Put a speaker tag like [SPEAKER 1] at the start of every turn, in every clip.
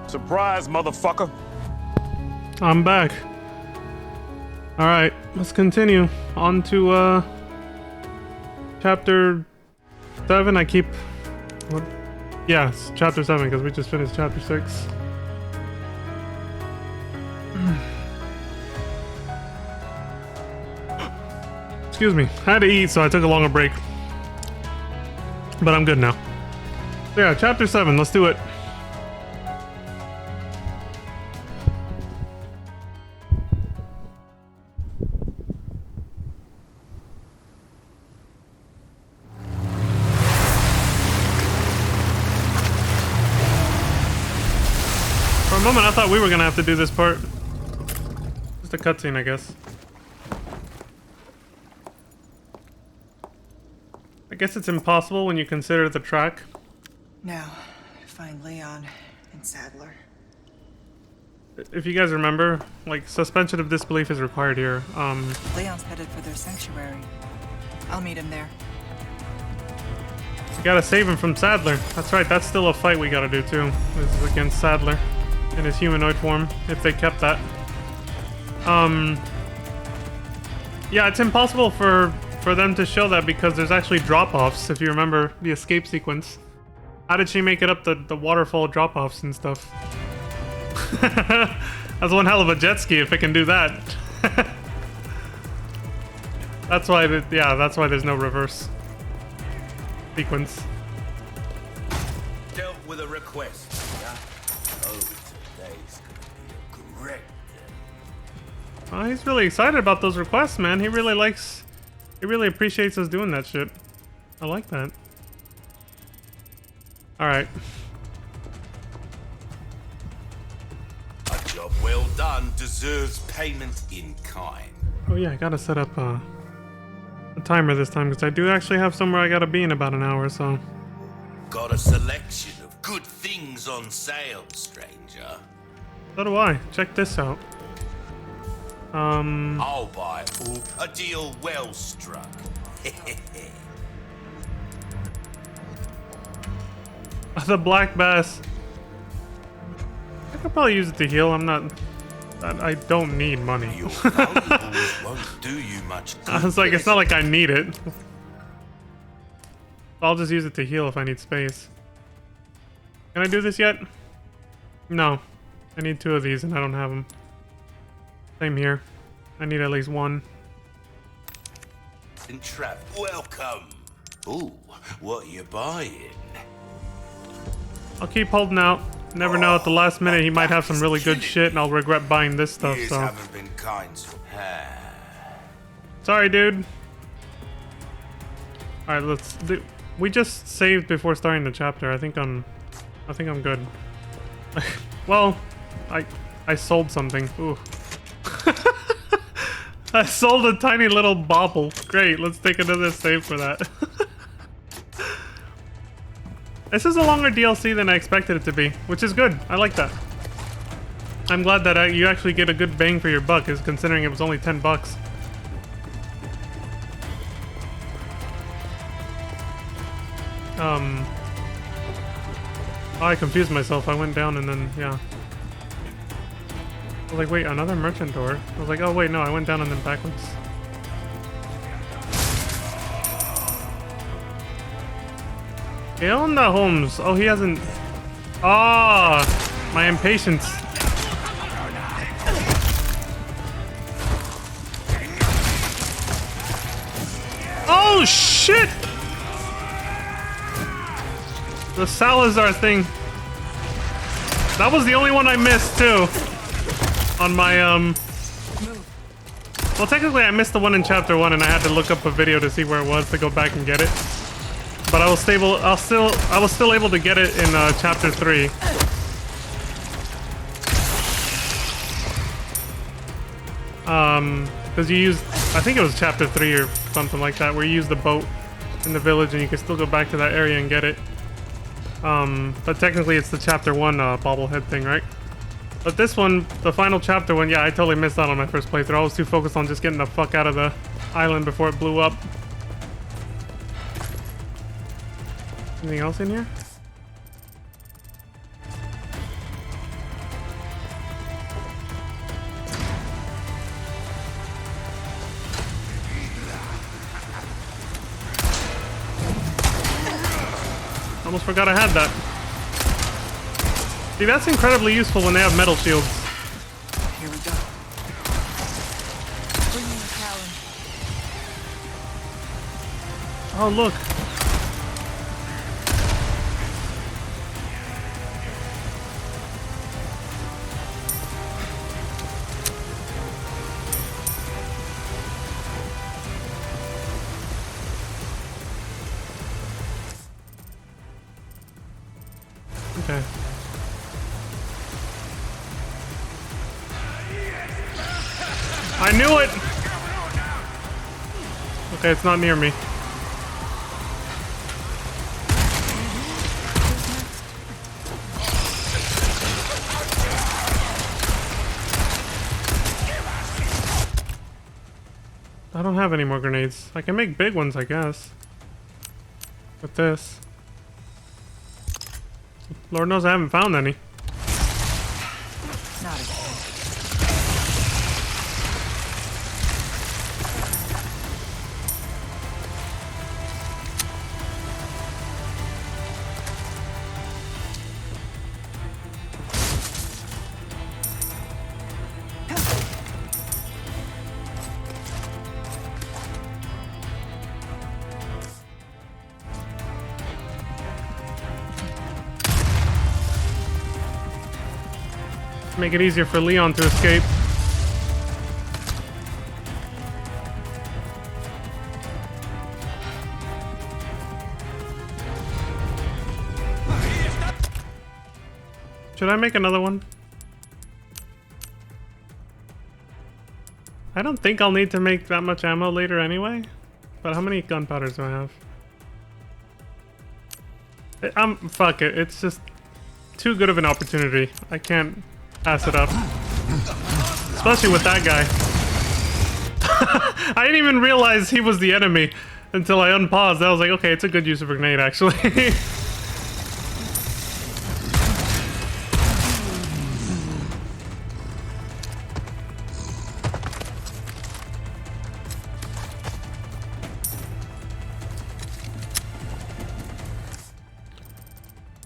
[SPEAKER 1] Surprise, motherfucker.
[SPEAKER 2] I'm back. Alright, let's continue. On to, chapter 7. I keep... What? Yes, chapter 7, because we just finished chapter 6. Excuse me. I had to eat, so I took a longer break. But I'm good now. So yeah, chapter 7, let's do it. For a moment, I thought we were gonna have to do this part. Just a cutscene, I guess. I guess it's impossible when you consider the track.
[SPEAKER 3] Now, find Leon and Sadler.
[SPEAKER 2] If you guys remember, like, suspension of disbelief is required here.
[SPEAKER 3] Leon's headed for their sanctuary. I'll meet him there.
[SPEAKER 2] You gotta save him from Sadler. That's right, that's still a fight we gotta do too. This is against Sadler in his humanoid form, if they kept that. Yeah, it's impossible for them to show that because there's actually drop-offs, if you remember the escape sequence. How did she make it up the waterfall drop-offs and stuff? That's one hell of a jet ski if it can do that. That's why, that's why there's no reverse sequence.
[SPEAKER 4] Dealt with a request. Yeah? Oh, today's gonna be a great day.
[SPEAKER 2] Oh, he's really excited about those requests, man. He really appreciates us doing that shit. I like that. Alright.
[SPEAKER 4] A job well done deserves payment in kind.
[SPEAKER 2] Oh yeah, I gotta set up a timer this time because I do actually have somewhere I gotta be in about an hour, so.
[SPEAKER 4] Got a selection of good things on sale, stranger.
[SPEAKER 2] So do I. Check this out.
[SPEAKER 4] I'll buy a deal well struck.
[SPEAKER 2] The black bass. I could probably use it to heal. I don't need money.
[SPEAKER 4] Your valuables won't do you much good.
[SPEAKER 2] I was like, it's not like I need it. I'll just use it to heal if I need space. Can I do this yet? No. I need 2 of these and I don't have them. Same here. I need at least 1.
[SPEAKER 4] Trap, welcome. Ooh, what you buying?
[SPEAKER 2] I'll keep holding out. Never know, at the last minute he might have some really good shit and I'll regret buying this stuff,
[SPEAKER 4] Years
[SPEAKER 2] so.
[SPEAKER 4] haven't been kind to
[SPEAKER 2] Sorry, dude. Alright, let's do... We just saved before starting the chapter. I think I'm good. Well, I sold something. Ooh. I sold a tiny little bauble. Great, let's take another save for that. This is a longer DLC than I expected it to be, which is good. I like that. I'm glad that you actually get a good bang for your buck, is considering it was only $10. Oh, I confused myself. I went down and then, yeah. I was like, wait, another merchant door? I was like, oh wait, no, I went down and then backwards. ¿Qué onda, Holmes? Oh, he hasn't... Ah, my impatience. Oh, shit! The Salazar thing. That was the only one I missed, too. On my, Well, technically I missed the one in chapter 1 and I had to look up a video to see where it was to go back and get it. But I was still able to get it in, chapter 3. Because you used, I think it was chapter 3 or something like that, where you use the boat in the village and you can still go back to that area and get it. But technically it's the chapter 1 bobblehead thing, right? But this one, the final chapter one, yeah, I totally missed out on my first playthrough. I was too focused on just getting the fuck out of the island before it blew up. Anything else in here? Almost forgot I had that. See, that's incredibly useful when they have metal shields.
[SPEAKER 3] Here we go. Bringing the challenge.
[SPEAKER 2] Oh, look. Okay. I knew it! Okay, it's not near me. I don't have any more grenades. I can make big ones, I guess. With this. Lord knows I haven't found any.
[SPEAKER 3] Not again.
[SPEAKER 2] Make it easier for Leon to escape. Should I make another one? I don't think I'll need to make that much ammo later anyway. But how many gunpowders do I have? Fuck it. It's just too good of an opportunity. I can't pass it up. Especially with that guy. I didn't even realize he was the enemy until I unpaused. I was like, okay, it's a good use of a grenade, actually.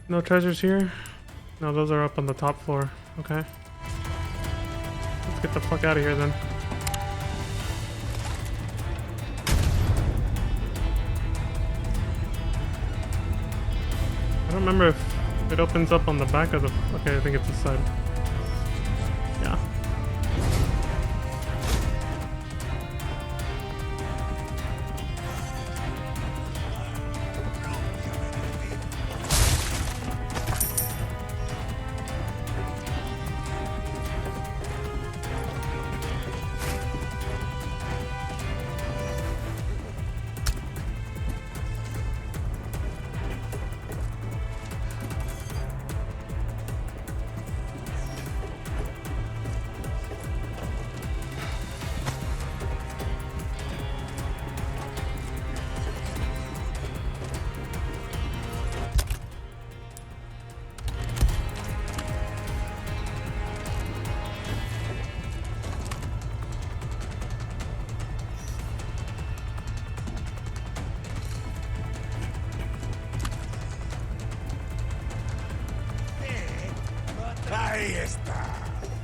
[SPEAKER 2] No treasures here? No, those are up on the top floor. Okay. Let's get the fuck out of here then. I don't remember if it opens up on the back of the... Okay, I think it's this side. Yeah.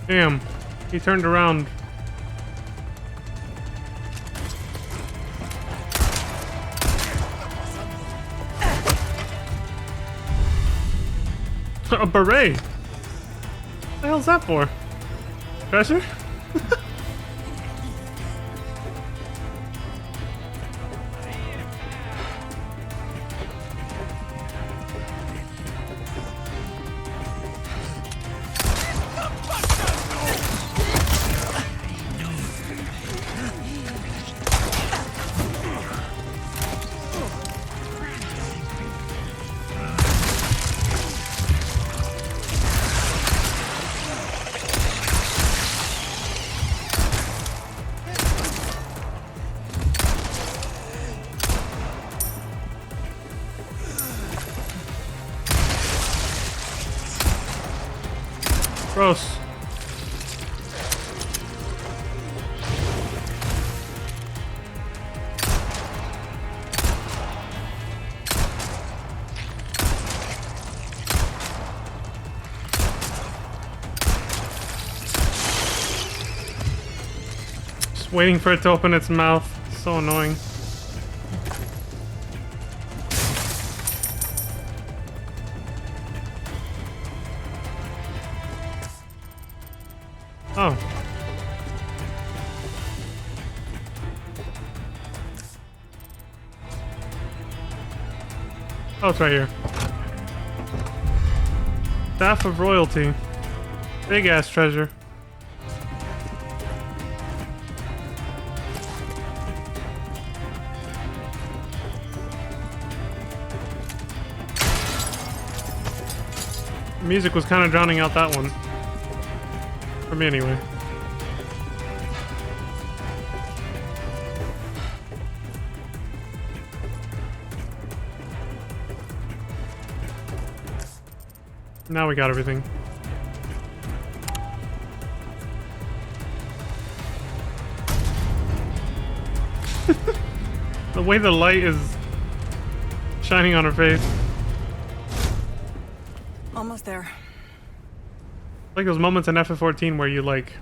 [SPEAKER 2] Damn, he turned around. A beret? What the hell's that for? Treasure? Gross. Just waiting for it to open its mouth. So annoying. Oh. Oh, it's right here. Staff of Royalty. Big ass treasure. The music was kind of drowning out that one. For me, anyway. Now we got everything. The way the light is shining on her face.
[SPEAKER 3] Almost there.
[SPEAKER 2] Like those moments in FF14 where you like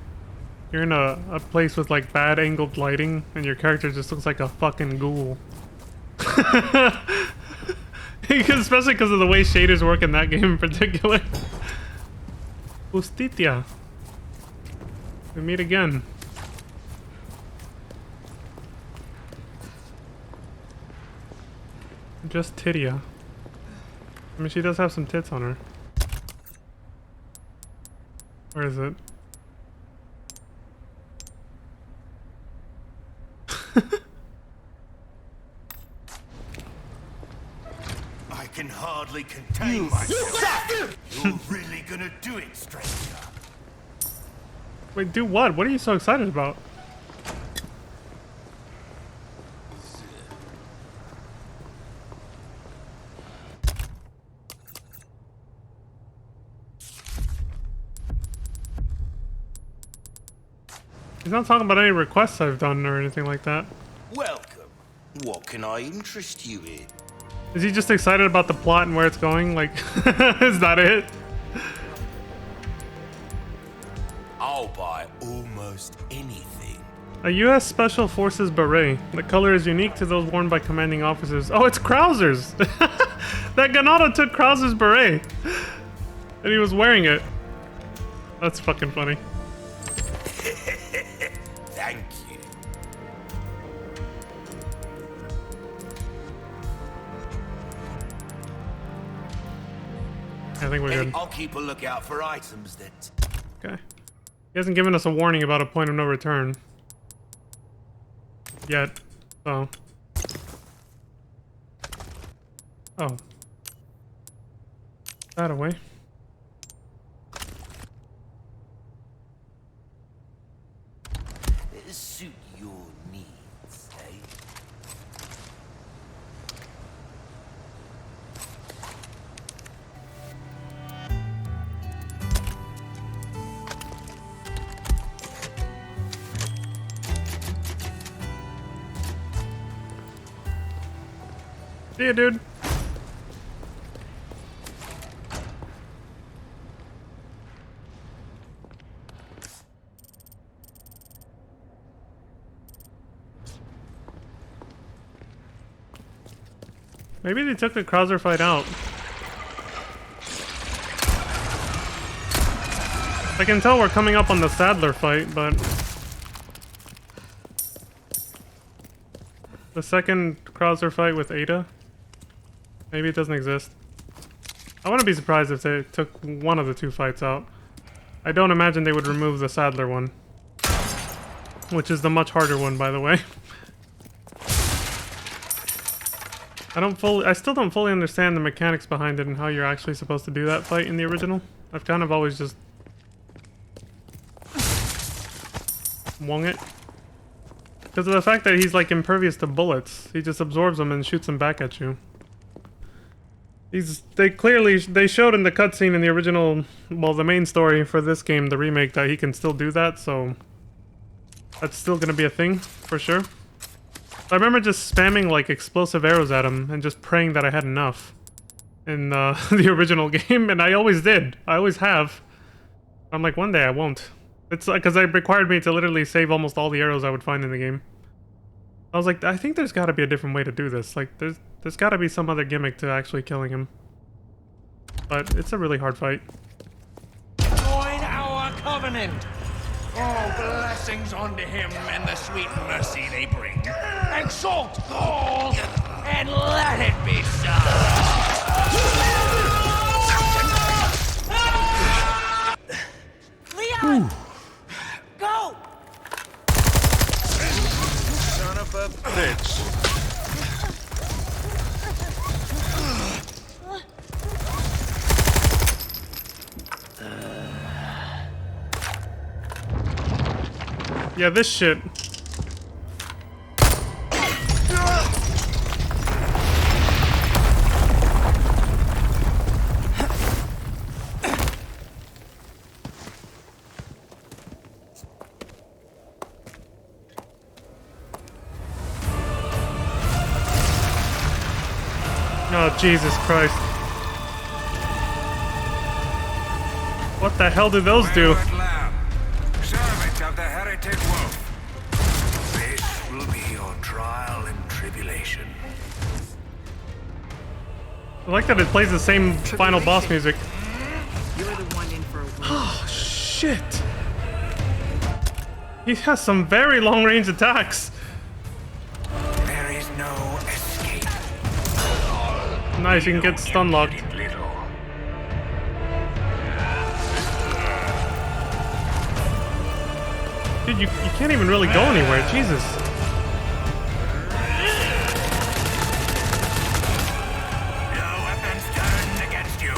[SPEAKER 2] you're in a place with like bad angled lighting and your character just looks like a fucking ghoul. Especially because of the way shaders work in that game in particular. Justitia. We meet again. Just Titia. I mean, she does have some tits on her. Where is it?
[SPEAKER 4] I can hardly contain myself. You're really gonna do it, stranger.
[SPEAKER 2] Wait, do what? What are you so excited about? He's not talking about any requests I've done or anything like that.
[SPEAKER 4] Welcome. What can I interest you in?
[SPEAKER 2] Is he just excited about the plot and where it's going? Like, is that it?
[SPEAKER 4] I'll buy almost anything.
[SPEAKER 2] A U.S. Special Forces beret. The color is unique to those worn by commanding officers. Oh, it's Krauser's! That Ganado took Krauser's beret! And he was wearing it. That's fucking funny.
[SPEAKER 4] Thank you.
[SPEAKER 2] I think we're good.
[SPEAKER 4] I'll keep a lookout for items that...
[SPEAKER 2] Okay. He hasn't given us a warning about a point of no return. Yet. So. Oh. That away.
[SPEAKER 4] Suit your needs, eh?
[SPEAKER 2] See ya, dude. Maybe they took the Krauser fight out. I can tell we're coming up on the Sadler fight, but... The second Krauser fight with Ada? Maybe it doesn't exist. I wouldn't be surprised if they took one of the two fights out. I don't imagine they would remove the Sadler one. Which is the much harder one, by the way. I still don't fully understand the mechanics behind it and how you're actually supposed to do that fight in the original. I've kind of always just wung it. Because of the fact that he's like impervious to bullets. He just absorbs them and shoots them back at you. They showed in the cutscene in the original, well, the main story for this game, the remake, that he can still do that, so that's still gonna be a thing, for sure. I remember just spamming like explosive arrows at him and just praying that I had enough in the original game, and I always did. I always have. I'm like, one day I won't. It's like, because it required me to literally save almost all the arrows I would find in the game. I was like, I think there's got to be a different way to do this. Like, there's got to be some other gimmick to actually killing him. But it's a really hard fight.
[SPEAKER 1] Join our covenant. All blessings unto him and the sweet mercy they bring. Exalt all and let it be so. Leon! Go!
[SPEAKER 4] Son of a bitch.
[SPEAKER 2] Yeah, this shit. Oh, Jesus Christ. What the hell do those do?
[SPEAKER 5] Wayward lamb, servant of the heretic wolf. This will be your trial and tribulation.
[SPEAKER 2] I like that it plays the same final boss music.
[SPEAKER 3] You're the one in for a whirl.
[SPEAKER 2] Oh, shit. He has some very long-range attacks.
[SPEAKER 5] There is no escape.
[SPEAKER 2] Nice, you can get stun locked.
[SPEAKER 5] Little.
[SPEAKER 2] Dude, you can't even really go anywhere. Jesus.
[SPEAKER 5] Your weapons turned against you.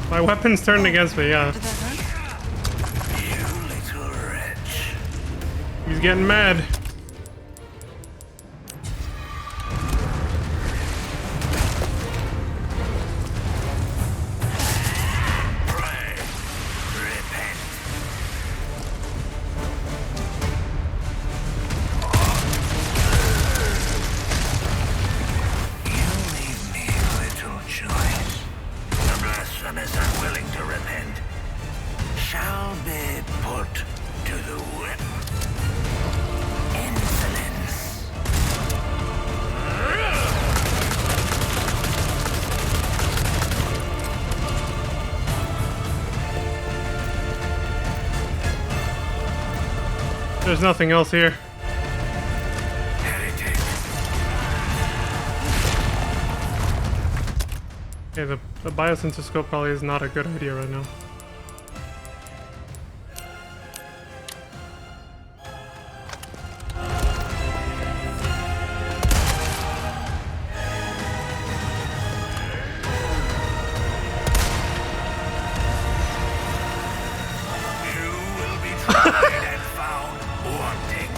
[SPEAKER 2] My weapon's turned against me, yeah.
[SPEAKER 3] Did that hurt?
[SPEAKER 5] You little wretch.
[SPEAKER 2] He's getting mad.
[SPEAKER 5] Pray. Repent. You leave me little choice. The blasphemous unwilling to repent shall be put to the whip. Insolence.
[SPEAKER 2] There's nothing else here.
[SPEAKER 5] Heretic.
[SPEAKER 2] Okay, the biosensor scope probably is not a good idea right now.
[SPEAKER 5] You will be tried and found wanting.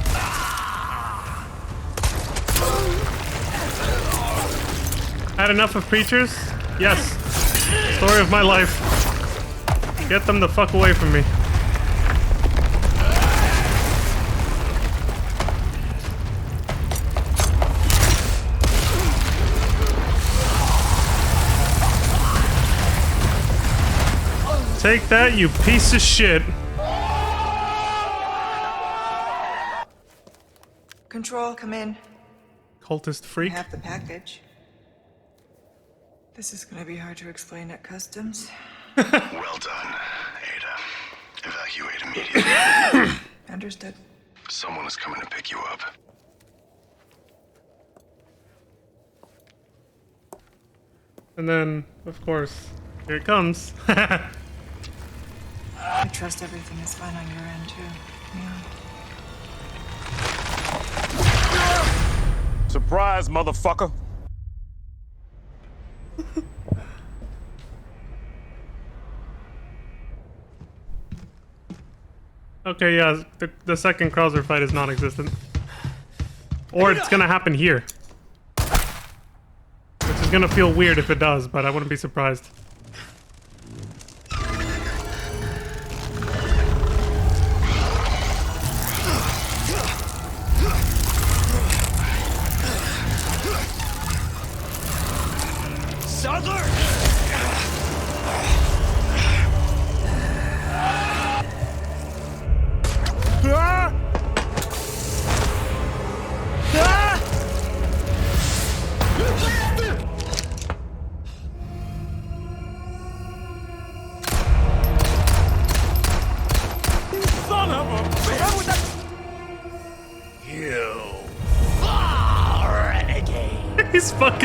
[SPEAKER 2] Had enough of creatures? Yes. Story of my life. Get them the fuck away from me. Take that, you piece of shit.
[SPEAKER 3] Control, come in.
[SPEAKER 2] Cultist
[SPEAKER 3] I
[SPEAKER 2] freak.
[SPEAKER 3] have the package. This is gonna be hard to explain at customs.
[SPEAKER 6] Well done, Ada. Evacuate immediately.
[SPEAKER 3] Understood.
[SPEAKER 6] Someone is coming to pick you up.
[SPEAKER 2] And then, of course, here it comes.
[SPEAKER 3] I trust everything is fine on your end, too. Yeah.
[SPEAKER 1] Surprise, motherfucker.
[SPEAKER 2] Okay, yeah, the second Krauser fight is non-existent. Or it's gonna happen here. Which is gonna feel weird if it does, but I wouldn't be surprised.
[SPEAKER 1] Southern!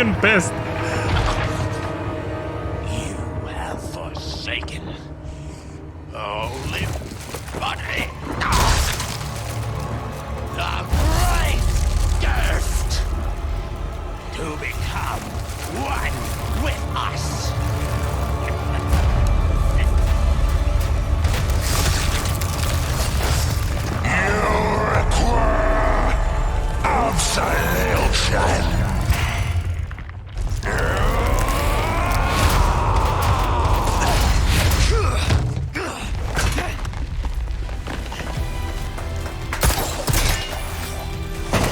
[SPEAKER 2] fucking pissed.
[SPEAKER 1] You have forsaken holy body. The great gift to become one with us.
[SPEAKER 5] Absolution.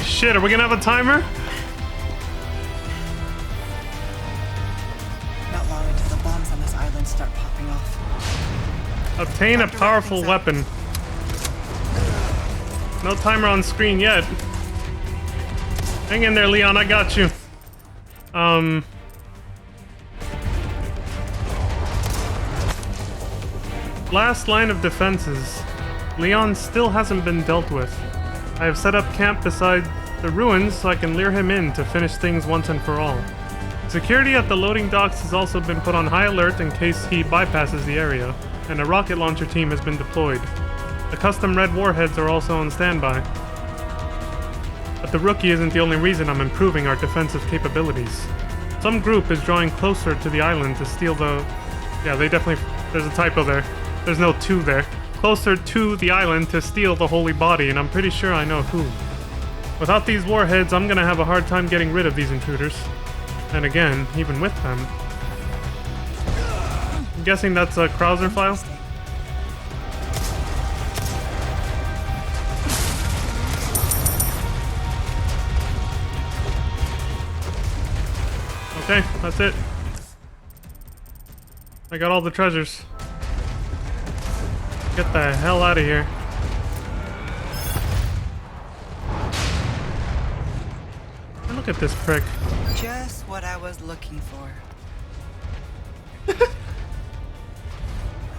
[SPEAKER 2] Shit, are we gonna have a timer?
[SPEAKER 3] Not long until the bombs on this island start popping off.
[SPEAKER 2] Obtain a powerful weapon. No timer on screen yet. Hang in there, Leon, I got you. Last line of defenses. Leon still hasn't been dealt with. I have set up camp beside the ruins so I can lure him in to finish things once and for all. Security at the loading docks has also been put on high alert in case he bypasses the area, and a rocket launcher team has been deployed. The custom red warheads are also on standby. But the rookie isn't the only reason I'm improving our defensive capabilities. Some group is drawing closer to the island to steal the... Yeah, they definitely... There's a typo there. There's no "to" there. Closer to the island to steal the holy body, and I'm pretty sure I know who. Without these warheads, I'm gonna have a hard time getting rid of these intruders. And again, even with them... I'm guessing that's a Krauser file? Okay, that's it. I got all the treasures. Get the hell out of here. Look at this prick.
[SPEAKER 3] Just what I was looking for.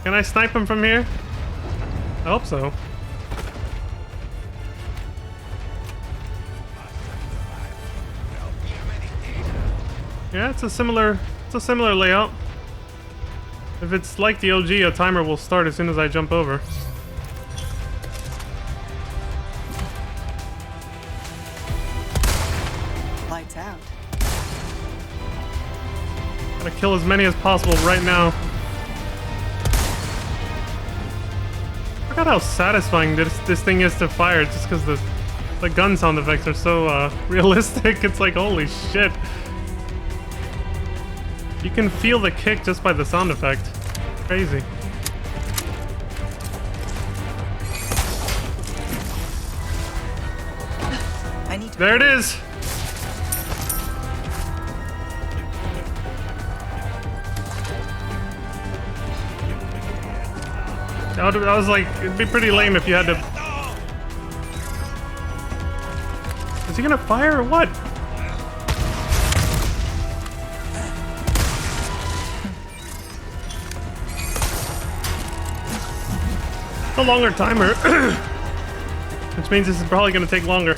[SPEAKER 2] Can I snipe him from here? I hope so. Yeah, it's a similar layout. If it's like the OG, a timer will start as soon as I jump over.
[SPEAKER 3] Lights out.
[SPEAKER 2] Gotta kill as many as possible right now. I forgot how satisfying this thing is to fire just because the gun sound effects are so realistic. It's like, holy shit. You can feel the kick just by the sound effect. Crazy.
[SPEAKER 3] I need to.
[SPEAKER 2] There it is! I was like, it'd be pretty lame if you had to... Is he gonna fire or what? A longer timer, which means this is probably going to take longer.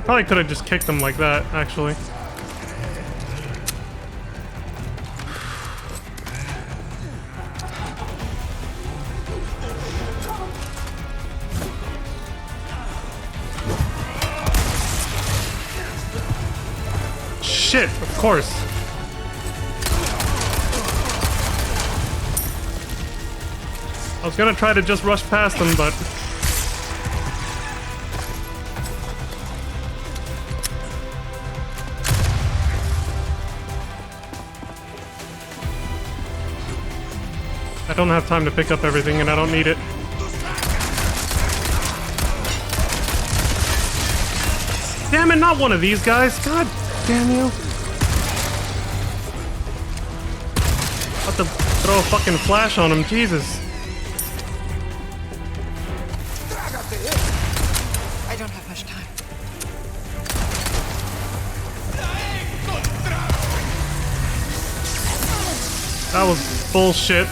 [SPEAKER 2] Probably could have just kicked him like that, actually. Shit, of course. I was gonna try to just rush past him, but... I don't have time to pick up everything, and I don't need it. Damn it, not one of these guys! God damn you! About to throw a fucking flash on him, Jesus.
[SPEAKER 3] I don't have much time.
[SPEAKER 2] That was bullshit.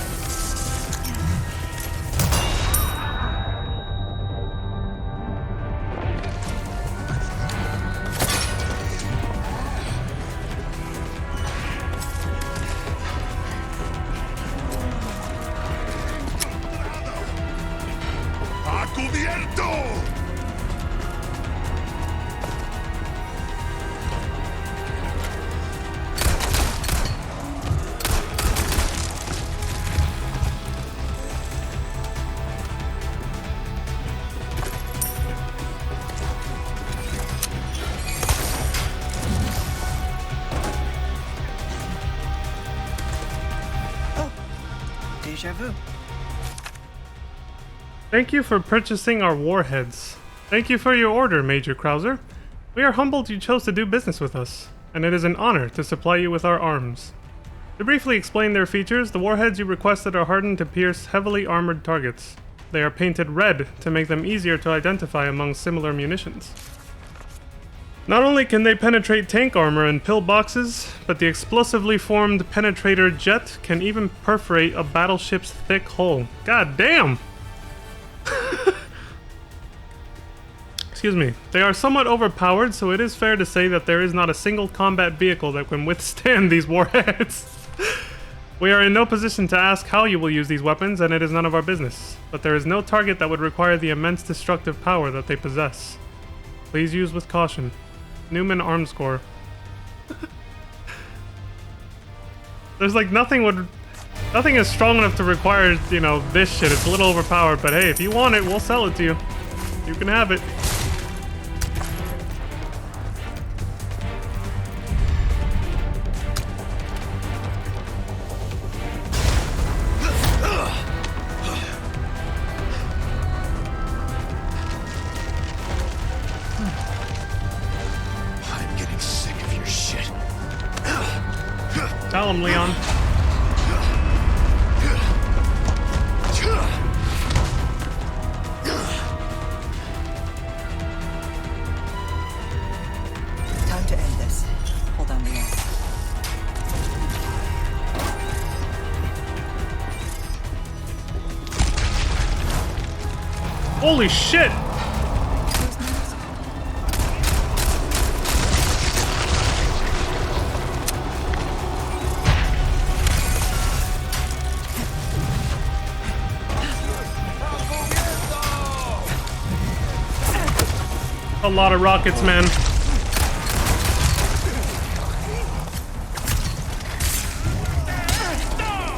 [SPEAKER 3] Deja vu.
[SPEAKER 2] Thank you for purchasing our warheads. Thank you for your order, Major Krauser. We are humbled you chose to do business with us, and it is an honor to supply you with our arms. To briefly explain their features, the warheads you requested are hardened to pierce heavily armored targets. They are painted red to make them easier to identify among similar munitions. Not only can they penetrate tank armor and pillboxes, but the explosively formed penetrator jet can even perforate a battleship's thick hull. God damn! Excuse me. They are somewhat overpowered, so it is fair to say that there is not a single combat vehicle that can withstand these warheads. We are in no position to ask how you will use these weapons, and it is none of our business. But there is no target that would require the immense destructive power that they possess. Please use with caution. Newman Arms Corps. There's like nothing is strong enough to require, you know, this shit. It's a little overpowered, but hey, if you want it, we'll sell it to you. You can have it.
[SPEAKER 4] I'm getting sick of your shit.
[SPEAKER 2] Tell him, Leon.
[SPEAKER 3] Time to end this. Hold on, Leon.
[SPEAKER 2] Holy shit! A lot of rockets, man.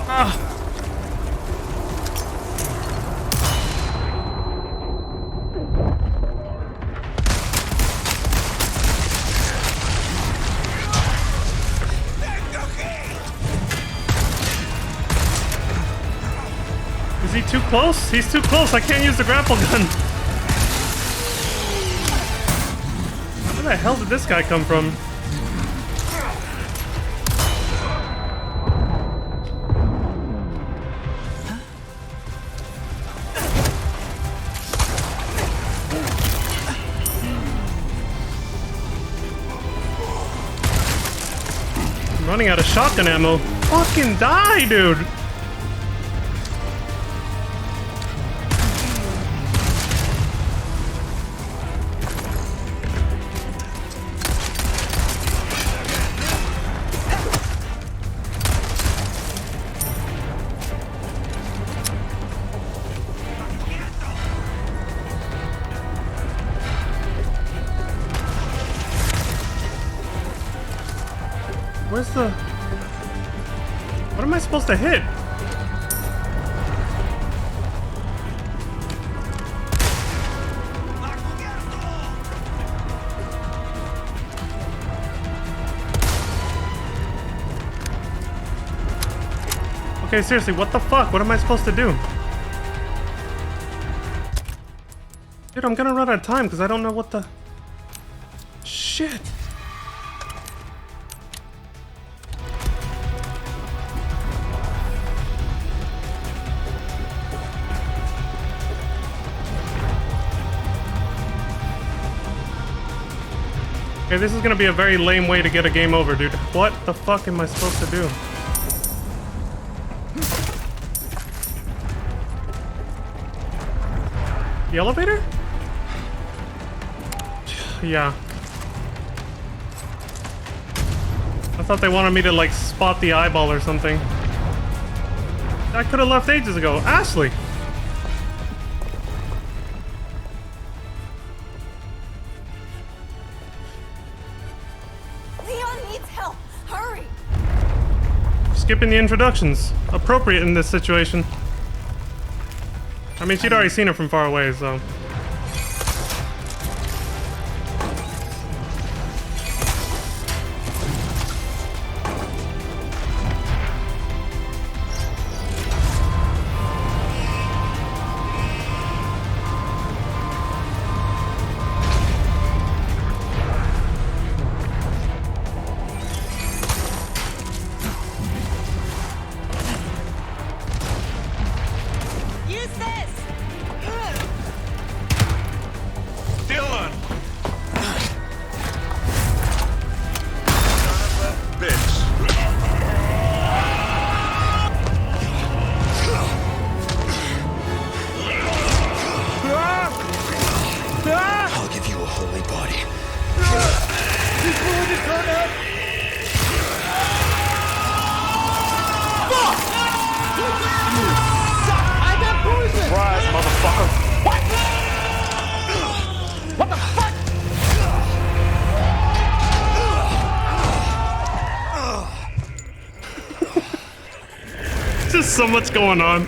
[SPEAKER 2] Ah. Is he too close? He's too close. I can't use the grapple gun. Where the hell did this guy come from? I'm running out of shotgun ammo. Fucking die, dude! Where's the... What am I supposed to hit? Okay, seriously, what the fuck? What am I supposed to do? Dude, I'm gonna run out of time because I don't know what the... Shit! Okay, this is gonna be a very lame way to get a game over, dude. What the fuck am I supposed to do? The elevator? Yeah. I thought they wanted me to, like, spot the eyeball or something. I could have left ages ago. Ashley!
[SPEAKER 7] Leon needs help. Hurry.
[SPEAKER 2] Skipping the introductions. Appropriate in this situation. I mean, she'd already seen her from far away, so...
[SPEAKER 7] Use this.
[SPEAKER 1] Dylan!
[SPEAKER 4] I'll give you a holy body.
[SPEAKER 1] Surprise, motherfucker!
[SPEAKER 2] Just so much going on.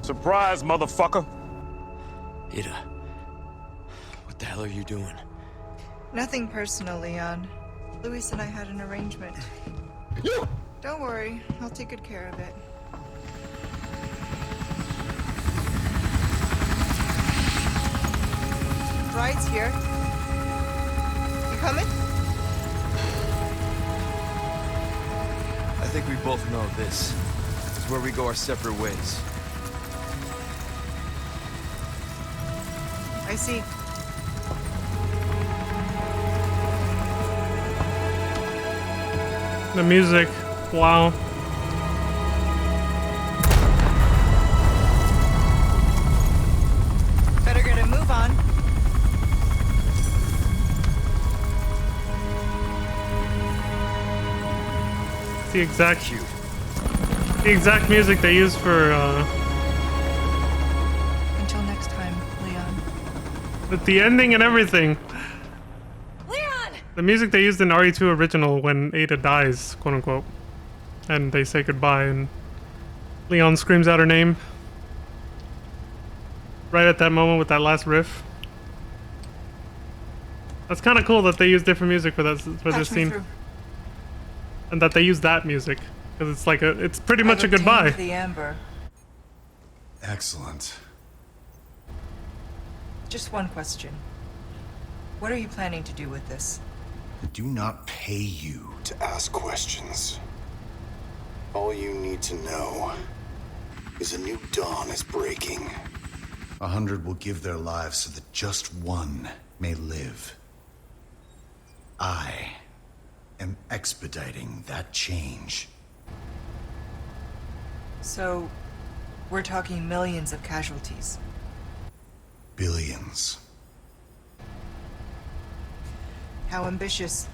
[SPEAKER 1] Surprise, motherfucker!
[SPEAKER 4] Ada, what the hell are you doing?
[SPEAKER 3] Nothing personal, Leon. Luis and I had an arrangement. Don't worry, I'll take good care of it. Ride's here. You coming?
[SPEAKER 4] I think we both know this is where we go our separate ways.
[SPEAKER 3] I see.
[SPEAKER 2] The music. Wow.
[SPEAKER 3] Better get a move on.
[SPEAKER 2] The exact music they use for
[SPEAKER 3] Until next time, Leon.
[SPEAKER 2] with the ending and everything.
[SPEAKER 7] Leon!
[SPEAKER 2] The music they used in RE2 original when Ada dies, quote unquote. And they say goodbye and Leon screams out her name. Right at that moment with that last riff. That's kind of cool that they use different music for this
[SPEAKER 3] Patch me
[SPEAKER 2] scene.
[SPEAKER 3] through.
[SPEAKER 2] And that they use that music. Because it's like it's pretty much a
[SPEAKER 3] I've obtained
[SPEAKER 2] goodbye.
[SPEAKER 3] The amber.
[SPEAKER 8] Excellent.
[SPEAKER 3] Just one question. What are you planning to do with this?
[SPEAKER 8] I do not pay you to ask questions. All you need to know is a new dawn is breaking. 100 will give their lives so that just one may live. I am expediting that change.
[SPEAKER 3] So, we're talking millions of casualties.
[SPEAKER 8] Billions.
[SPEAKER 3] How ambitious.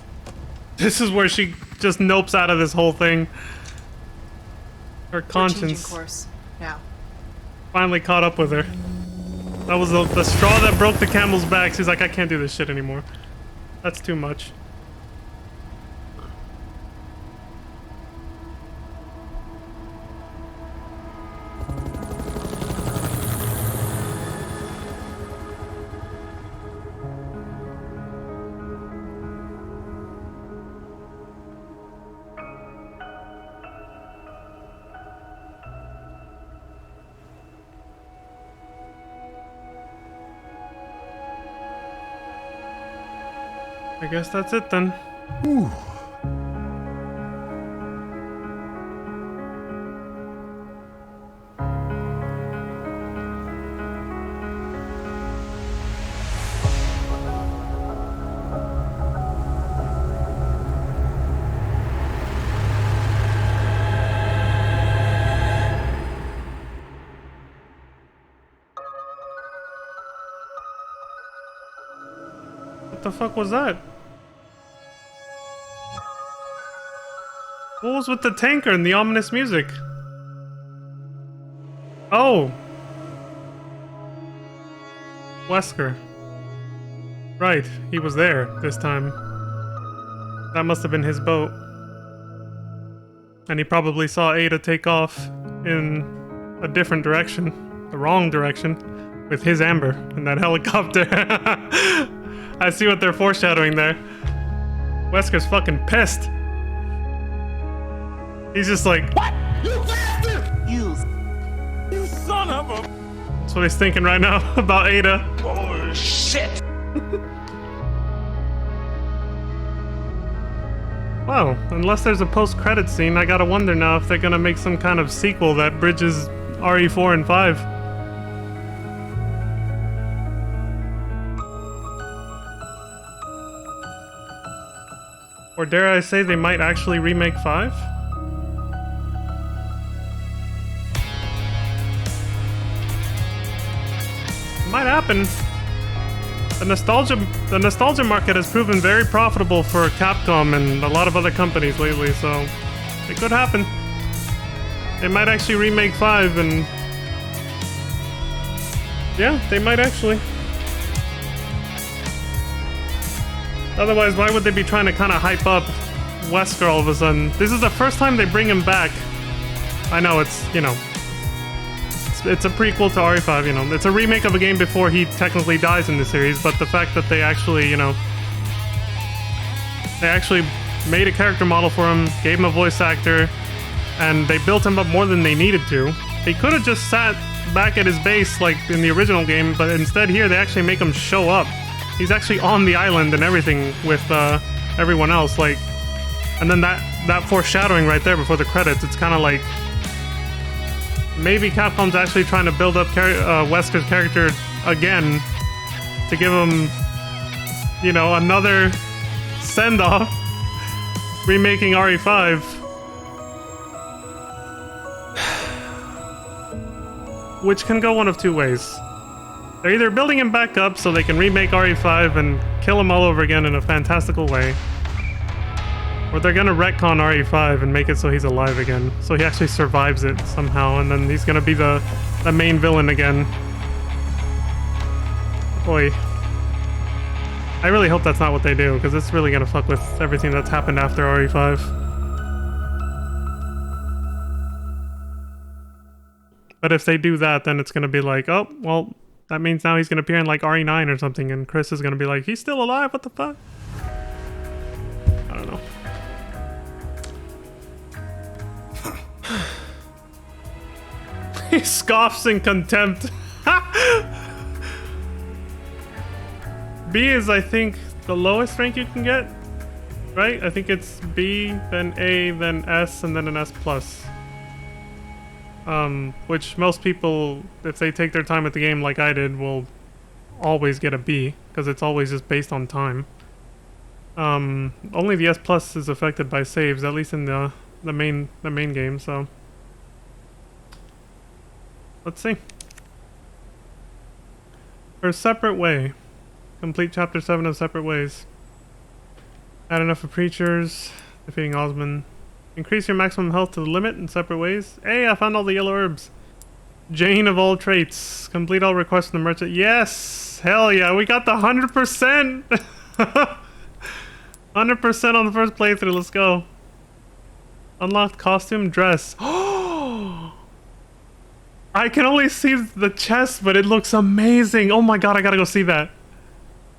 [SPEAKER 2] This is where she just nopes out of this whole thing. Her
[SPEAKER 3] We're changing
[SPEAKER 2] conscience
[SPEAKER 3] course. Now.
[SPEAKER 2] finally caught up with her. That was the straw that broke the camel's back. She's like, I can't do this shit anymore. That's too much. I guess that's it then.
[SPEAKER 8] Whew.
[SPEAKER 2] What the fuck was that? What was with the tanker and the ominous music? Oh! Wesker. Right, he was there this time. That must have been his boat. And he probably saw Ada take off in a different direction. The wrong direction. With his Amber in that helicopter. I see what they're foreshadowing there. Wesker's fucking pissed. He's just like,
[SPEAKER 4] What? You bastard! You son of a...
[SPEAKER 2] that's what he's thinking right now about Ada.
[SPEAKER 1] Bullshit!
[SPEAKER 2] Well, unless there's a post-credit scene, I gotta wonder now if they're gonna make some kind of sequel that bridges RE4 and 5. Or dare I say they might actually remake 5? Might happen. The nostalgia market has proven very profitable for Capcom and a lot of other companies lately, so it could happen. They might actually remake 5 and... yeah, they might actually. Otherwise, why would they be trying to kind of hype up Wesker all of a sudden? This is the first time they bring him back. I know it's, you know... It's a prequel to RE5, you know. It's a remake of a game before he technically dies in the series, but the fact that they actually, you know... They actually made a character model for him, gave him a voice actor, and they built him up more than they needed to. He could have just sat back at his base like in the original game, but instead here they actually make him show up. He's actually on the island and everything with everyone else, like... And then that foreshadowing right there before the credits, it's kind of like... Maybe Capcom's actually trying to build up Wesker's character again to give him, you know, another send-off, remaking RE5. Which can go one of two ways. They're either building him back up so they can remake RE5 and kill him all over again in a fantastical way, or they're gonna retcon RE5 and make it so he's alive again. So he actually survives it somehow, and then he's gonna be the main villain again. Boy. I really hope that's not what they do, because it's really gonna fuck with everything that's happened after RE5. But if they do that, then it's gonna be like, oh, well, that means now he's gonna appear in like RE9 or something, and Chris is gonna be like, he's still alive, what the fuck? I don't know. He scoffs in contempt. B is, I think, the lowest rank you can get, right? I think it's B, then A, then S, and then an S+. Which most people, if they take their time at the game like I did, will always get a B, because it's always just based on time. Only the S+ is affected by saves, at least in the main game, so... Let's see. For a separate way. Complete chapter 7 of Separate Ways. Add enough of preachers. Defeating Osmond. Increase your maximum health to the limit in separate ways. Hey, I found all the yellow herbs. Jane of all traits. Complete all requests from the merchant. Yes! Hell yeah, we got the 100%! 100% on the first playthrough, let's go. Unlocked costume, dress. I can only see the chest, but it looks amazing. Oh my god, I gotta go see that.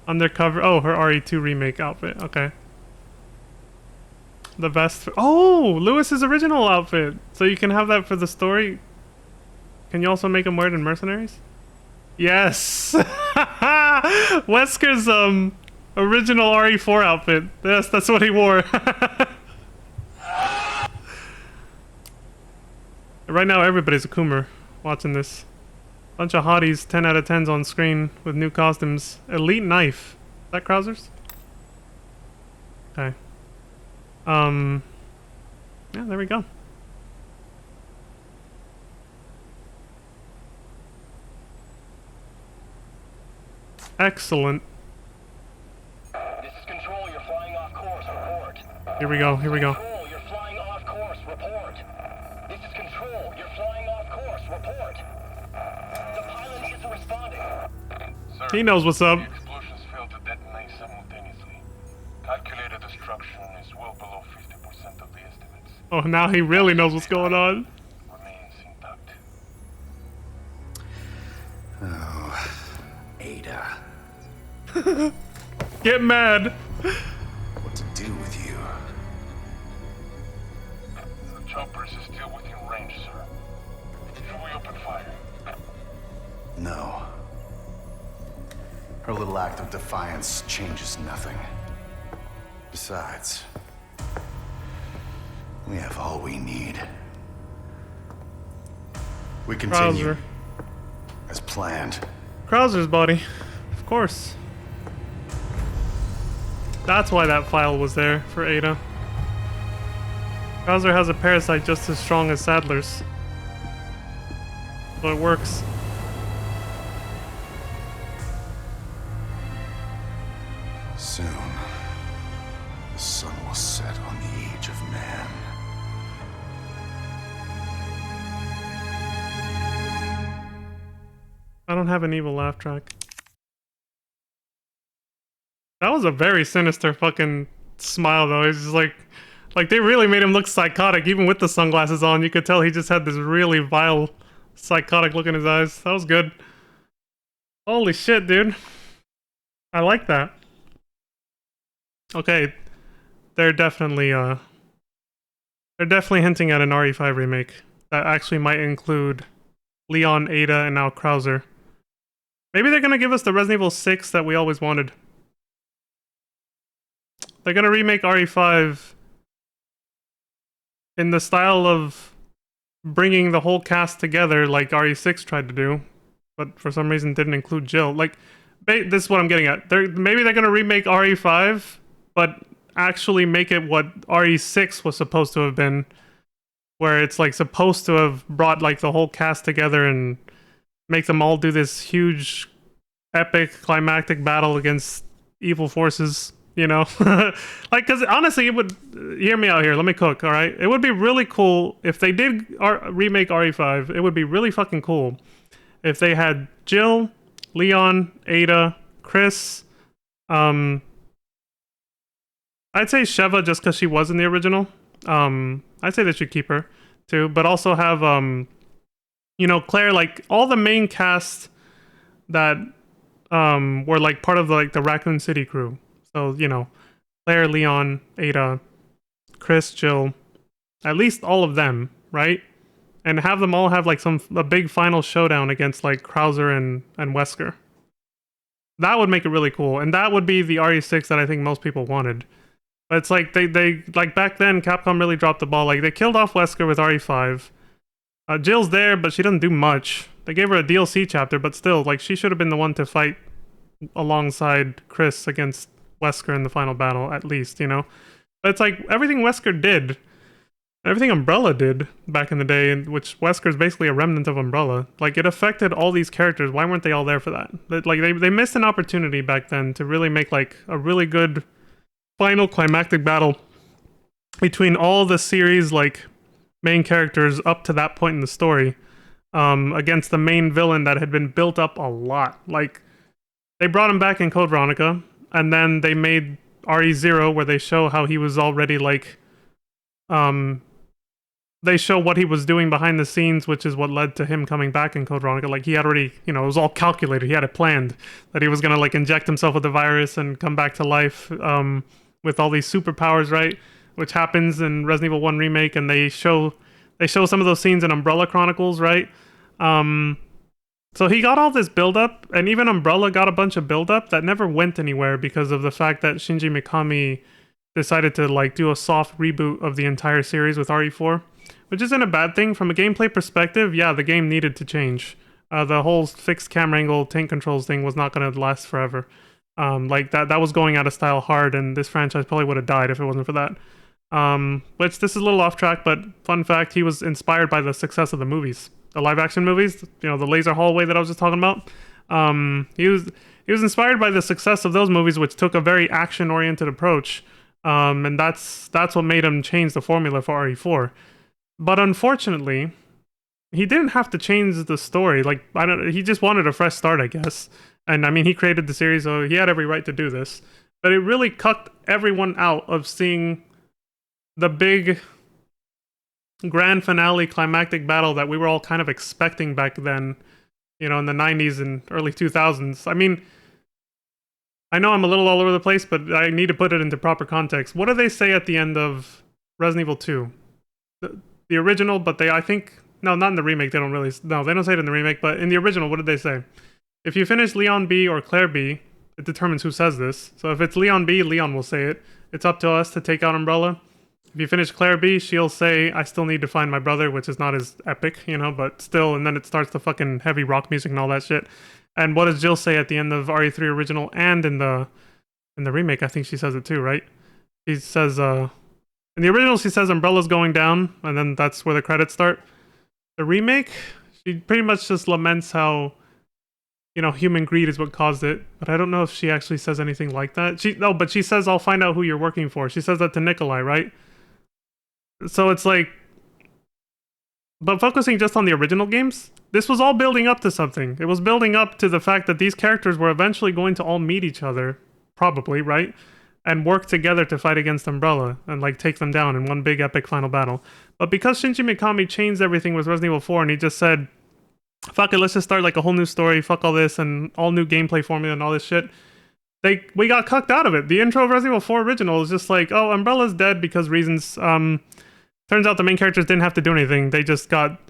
[SPEAKER 2] Undercover. Oh, her RE2 remake outfit. Okay. The vest. Oh, Lewis's original outfit. So you can have that for the story. Can you also make him wear it in Mercenaries? Yes. Wesker's Original RE4 outfit. Yes, that's what he wore. Right now, everybody's a Coomer watching this. Bunch of hotties, 10 out of 10s on screen with new costumes. Elite knife. Is that Krauser's? Okay. Yeah, there we go. Excellent.
[SPEAKER 9] This is Control, you're flying off course, report.
[SPEAKER 2] Here we go, here we go.
[SPEAKER 9] Control, you're flying off course, report. This is Control, you're flying off course, report. The pilot isn't responding.
[SPEAKER 6] Sir,
[SPEAKER 2] He knows what's up.
[SPEAKER 6] the explosions failed to detonate simultaneously. Calculated destruction is well below 50% of the estimates.
[SPEAKER 2] Oh, now he really knows what's going on.
[SPEAKER 6] Remains intact.
[SPEAKER 8] Oh, Ada.
[SPEAKER 2] Get mad.
[SPEAKER 8] What to do with you?
[SPEAKER 6] The choppers is still within range, sir. Should we open fire?
[SPEAKER 8] No. Her little act of defiance changes nothing. Besides, we have all we need. We continue
[SPEAKER 2] Krauser.
[SPEAKER 8] as planned.
[SPEAKER 2] Krauser's body. Of course. That's why that file was there for Ada. Krauser has a parasite just as strong as Sadler's. So it works.
[SPEAKER 8] Soon, the sun will set on the age of man.
[SPEAKER 2] I don't have an evil laugh track. That was a very sinister fucking smile though. It's just like they really made him look psychotic even with the sunglasses on. You could tell he just had this really vile, psychotic look in his eyes. That was good. Holy shit, dude. I like that. Okay. They're definitely hinting at an RE5 remake that actually might include Leon, Ada, and now Krauser. Maybe they're gonna give us the Resident Evil 6 that we always wanted. They're gonna remake RE5 in the style of bringing the whole cast together like RE6 tried to do, but for some reason didn't include Jill. Like, this is what I'm getting at. Maybe they're gonna remake RE5, but actually make it what RE6 was supposed to have been, where it's like supposed to have brought like the whole cast together and make them all do this huge, epic, climactic battle against evil forces. You know, like, because honestly, it would, hear me out here. Let me cook. All right, it would be really cool if they did remake RE5. It would be really fucking cool if they had Jill, Leon, Ada, Chris. I'd say Sheva just because she was in the original. I'd say they should keep her too, but also have you know, Claire, like all the main cast that were like part of the Raccoon City crew. So, you know, Claire, Leon, Ada, Chris, Jill, at least all of them, right? And have them all have like a big final showdown against like Krauser and Wesker. That would make it really cool, and that would be the RE6 that I think most people wanted. But it's like they like back then Capcom really dropped the ball. Like they killed off Wesker with RE5. Jill's there, but she doesn't do much. They gave her a DLC chapter, but still, like she should have been the one to fight alongside Chris against Wesker in the final battle, at least, you know? But it's like everything Wesker did, everything Umbrella did back in the day, which Wesker's basically a remnant of Umbrella, like it affected all these characters. Why weren't they all there for that? Like they missed an opportunity back then to really make like a really good final climactic battle between all the series like main characters up to that point in the story, against the main villain that had been built up a lot. Like they brought him back in Code Veronica, and then they made RE0 where they show how he was already like they show what he was doing behind the scenes, which is what led to him coming back in Code Veronica. Like he had already, you know, it was all calculated. He had it planned that he was gonna like inject himself with the virus and come back to life with all these superpowers, right? Which happens in Resident Evil 1 Remake, and they show some of those scenes in Umbrella Chronicles, right? So he got all this build-up, and even Umbrella got a bunch of build-up that never went anywhere because of the fact that Shinji Mikami decided to like do a soft reboot of the entire series with RE4, which isn't a bad thing. From a gameplay perspective, yeah, the game needed to change. The whole fixed camera angle tank controls thing was not going to last forever. Like that was going out of style hard, and this franchise probably would have died if it wasn't for that. Which this is a little off track, but fun fact, he was inspired by the success of the movies. The live action movies, you know, the laser hallway that I was just talking about. He was inspired by the success of those movies, which took a very action oriented approach. And that's what made him change the formula for RE4. But unfortunately, he didn't have to change the story. Like, he just wanted a fresh start, I guess. And I mean, he created the series, so he had every right to do this. But it really cut everyone out of seeing the big grand finale climactic battle that we were all kind of expecting back then, you know, in the 90s and early 2000s. I mean, I know I'm a little all over the place, but I need to put it into proper context. What do they say at the end of Resident Evil 2? The original, but I think, no, not in the remake, they don't say it in the remake, but in the original, what did they say? If you finish Leon B or Claire B, it determines who says this. So if it's Leon B, Leon will say it. It's up to us to take out Umbrella. If you finish Claire B, she'll say, I still need to find my brother, which is not as epic, you know, but still, and then it starts the fucking heavy rock music and all that shit. And what does Jill say at the end of RE3 original and in the remake? I think she says it too, right? She says, in the original, she says Umbrella's going down, and then that's where the credits start. The remake, she pretty much just laments how, you know, human greed is what caused it. But I don't know if she actually says anything like that. But she says, I'll find out who you're working for. She says that to Nikolai, right? So it's like, but focusing just on the original games, this was all building up to something. It was building up to the fact that these characters were eventually going to all meet each other, probably, right? And work together to fight against Umbrella and like take them down in one big epic final battle. But because Shinji Mikami changed everything with Resident Evil 4 and he just said, fuck it, let's just start like a whole new story, fuck all this, and all new gameplay formula and all this shit, we got cucked out of it. The intro of Resident Evil 4 original is just like, oh, Umbrella's dead because reasons. Turns out the main characters didn't have to do anything. They just got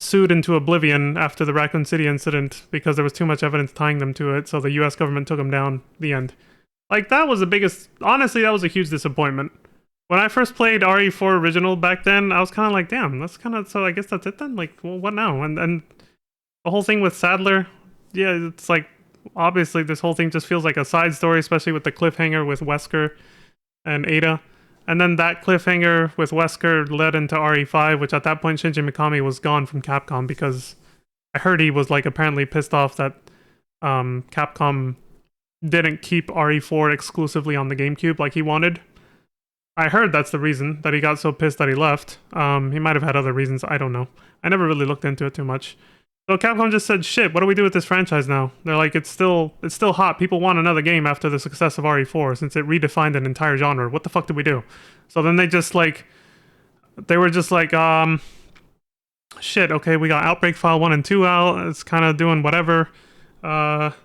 [SPEAKER 2] sued into oblivion after the Raccoon City incident because there was too much evidence tying them to it, so the US government took them down. The end. Like, that was the biggest... Honestly, that was a huge disappointment. When I first played RE4 original back then, I was kind of like, damn, that's kind of... So I guess that's it then? Like, well, what now? And the whole thing with Sadler, yeah, it's like... Obviously, this whole thing just feels like a side story, especially with the cliffhanger with Wesker and Ada. And then that cliffhanger with Wesker led into RE5, which at that point Shinji Mikami was gone from Capcom because I heard he was like apparently pissed off that Capcom didn't keep RE4 exclusively on the GameCube like he wanted. I heard that's the reason that he got so pissed that he left. He might have had other reasons, I don't know. I never really looked into it too much. So Capcom just said, shit, what do we do with this franchise now? They're like, it's still hot. People want another game after the success of RE4 since it redefined an entire genre. What the fuck did we do? So then they were just like, shit, okay, we got Outbreak File 1 and 2 out. It's kind of doing whatever. I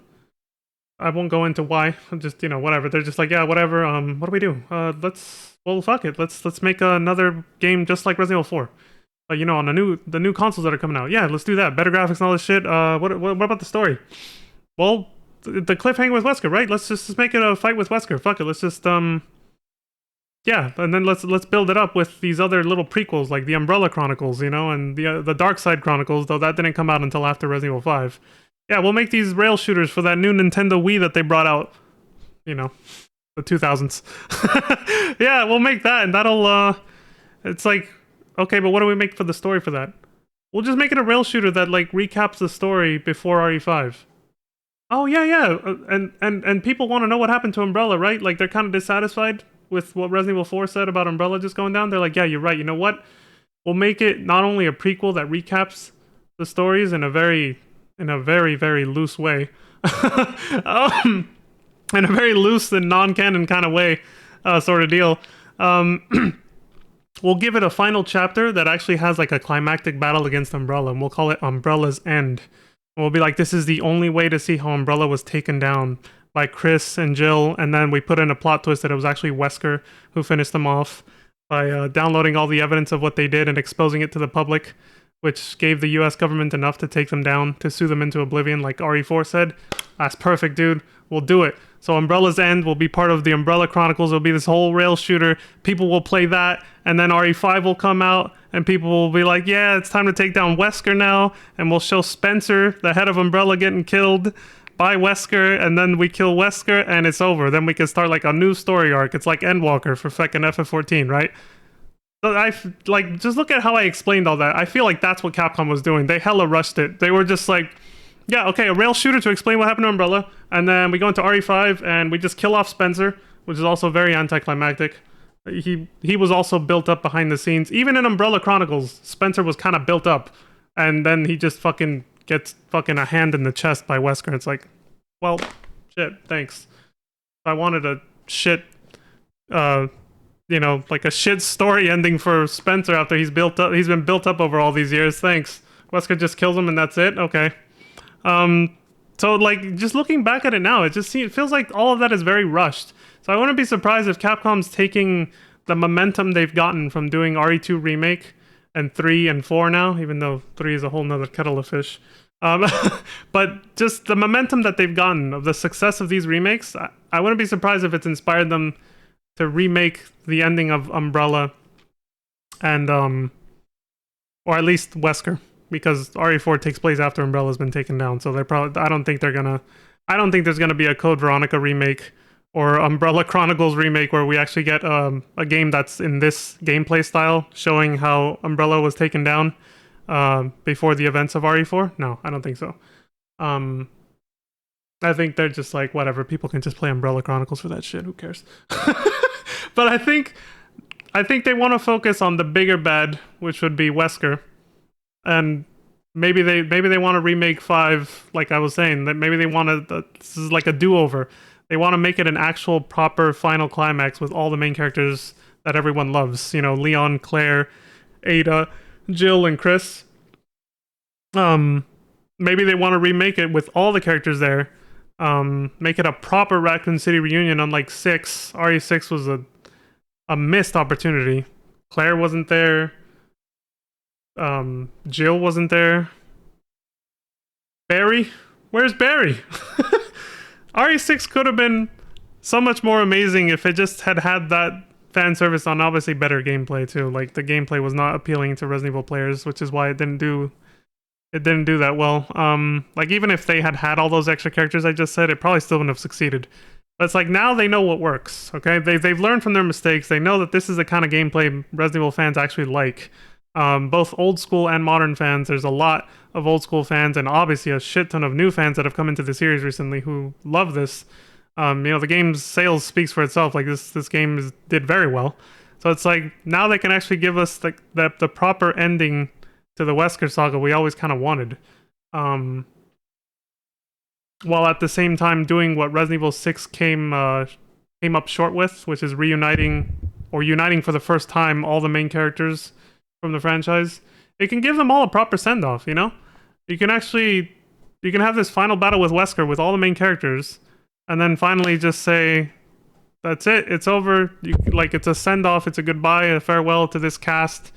[SPEAKER 2] won't go into why. Just, you know, whatever. They're just like, yeah, whatever. What do we do? Fuck it. Let's make another game just like Resident Evil 4. You know, on the new consoles that are coming out. Yeah, let's do that. Better graphics and all this shit. What about the story? Well, the cliffhanger with Wesker, right? Let's just make it a fight with Wesker. Fuck it. Let's just yeah, and then let's build it up with these other little prequels like the Umbrella Chronicles, you know, and the Dark Side Chronicles. Though that didn't come out until after Resident Evil 5. Yeah, we'll make these rail shooters for that new Nintendo Wii that they brought out. You know, the 2000s. Yeah, we'll make that, and that'll it's like. Okay, but what do we make for the story for that? We'll just make it a rail shooter that like recaps the story before RE5. Oh yeah, and people want to know what happened to Umbrella, right? Like they're kind of dissatisfied with what Resident Evil 4 said about Umbrella just going down. They're like, yeah, you're right. You know what? We'll make it not only a prequel that recaps the stories in a very very loose way, in a very loose and non-canon kind of way, sort of deal. We'll give it a final chapter that actually has like a climactic battle against Umbrella, and we'll call it Umbrella's End. And we'll be like, this is the only way to see how Umbrella was taken down by Chris and Jill, and then we put in a plot twist that it was actually Wesker who finished them off by downloading all the evidence of what they did and exposing it to the public, which gave the US government enough to take them down, to sue them into oblivion, like RE4 said. That's perfect, dude. We'll do it. So Umbrella's End will be part of the Umbrella Chronicles. It'll be this whole rail shooter. People will play that, and then RE5 will come out, and people will be like, yeah, it's time to take down Wesker now, and we'll show Spencer, the head of Umbrella, getting killed by Wesker, and then we kill Wesker, and it's over. Then we can start like a new story arc. It's like Endwalker for fucking FF14, right? Like, just look at how I explained all that. I feel like that's what Capcom was doing. They hella rushed it. They were just like, yeah, okay, a rail shooter to explain what happened to Umbrella, and then we go into RE5 and we just kill off Spencer, which is also very anticlimactic. He was also built up behind the scenes. Even in Umbrella Chronicles, Spencer was kind of built up, and then he just fucking gets fucking a hand in the chest by Wesker. It's like, well, shit, thanks. I wanted a shit, like a shit story ending for Spencer after he's been built up over all these years. Thanks. Wesker just kills him and that's it? Okay. So like, just looking back at it now, it feels like all of that is very rushed. So I wouldn't be surprised if Capcom's taking the momentum they've gotten from doing RE2 Remake and 3 and 4 now, even though 3 is a whole nother kettle of fish. But just the momentum that they've gotten of the success of these remakes, I wouldn't be surprised if it's inspired them to remake the ending of Umbrella and, or at least Wesker, because RE4 takes place after Umbrella's been taken down. So I don't think there's gonna be a Code Veronica remake or Umbrella Chronicles remake where we actually get a game that's in this gameplay style, showing how Umbrella was taken down before the events of RE4. No, I don't think so. I think they're just like, whatever, people can just play Umbrella Chronicles for that shit, who cares? But I think they want to focus on the bigger bad, which would be Wesker, and maybe they want to remake 5, like I was saying, that maybe they want to, this is like a do-over. They want to make it an actual proper final climax with all the main characters that everyone loves. You know, Leon, Claire, Ada, Jill, and Chris. Maybe they want to remake it with all the characters there. Make it a proper Raccoon City reunion, unlike 6. RE6 was a missed opportunity. Claire wasn't there. Jill wasn't there. Barry? Where's Barry? RE6 could have been so much more amazing if it just had that fan service on obviously better gameplay too. Like, the gameplay was not appealing to Resident Evil players, which is why it didn't do that well. Like, even if they had all those extra characters I just said, it probably still wouldn't have succeeded. But it's like, now they know what works, okay? They've learned from their mistakes. They know that this is the kind of gameplay Resident Evil fans actually like. Both old school and modern fans. There's a lot of old school fans and obviously a shit ton of new fans that have come into the series recently who love this. The game's sales speaks for itself. Like, this game did very well. So it's like, now they can actually give us the proper ending to the Wesker saga we always kind of wanted. While at the same time doing what Resident Evil 6 came up short with, which is uniting for the first time all the main characters from the franchise. It can give them all a proper send-off, you know? You can have this final battle with Wesker with all the main characters, and then finally just say, that's it, it's over. It's a send-off, it's a goodbye, a farewell to this cast,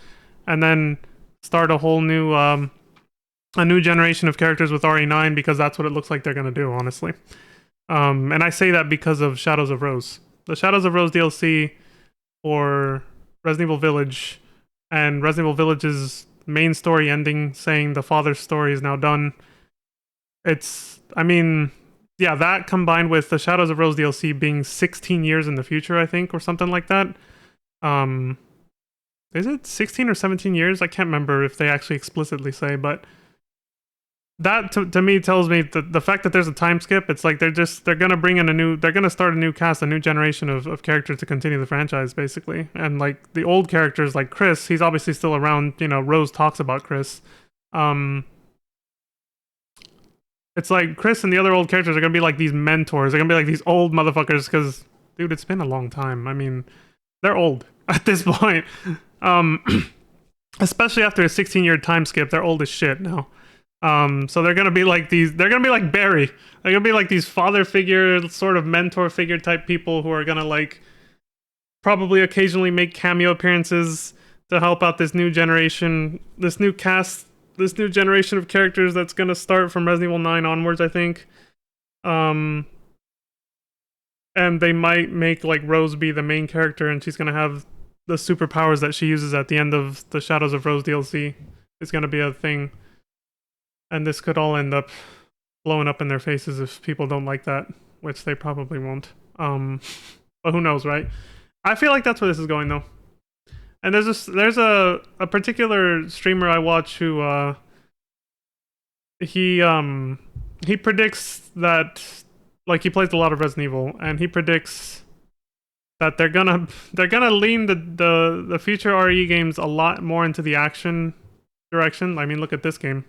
[SPEAKER 2] and then start a whole new a new generation of characters with RE9, because that's what it looks like they're gonna do, honestly. And I say that because of Shadows of Rose. The Shadows of Rose DLC for Resident Evil Village and Resident Evil Village's main story ending, saying the father's story is now done. That combined with the Shadows of Rose DLC being 16 years in the future, I think, or something like that. Is it 16 or 17 years? I can't remember if they actually explicitly say, but that to me tells me that the fact that there's a time skip, it's like they're gonna start a new cast, a new generation of characters to continue the franchise, basically. And like the old characters, like Chris, he's obviously still around. You know, Rose talks about Chris. It's like Chris and the other old characters are gonna be like these mentors. They're gonna be like these old motherfuckers, because, dude, it's been a long time. I mean, they're old at this point. Especially after a 16-year time skip, they're old as shit now. So they're gonna be like Barry. They're gonna be like these father figure, sort of mentor figure type people who are gonna like probably occasionally make cameo appearances to help out this new generation, this new cast this new generation of characters that's gonna start from Resident Evil 9 onwards, I think. And they might make like Rose be the main character, and she's gonna have the superpowers that she uses at the end of the Shadows of Rose DLC. It's gonna be a thing, and this could all end up blowing up in their faces if people don't like that, which they probably won't. But who knows, right? I feel like that's where this is going though. And there's a particular streamer I watch who he predicts that, like, he plays a lot of Resident Evil, and he predicts that they're gonna lean the future RE games a lot more into the action direction. I mean, look at this game.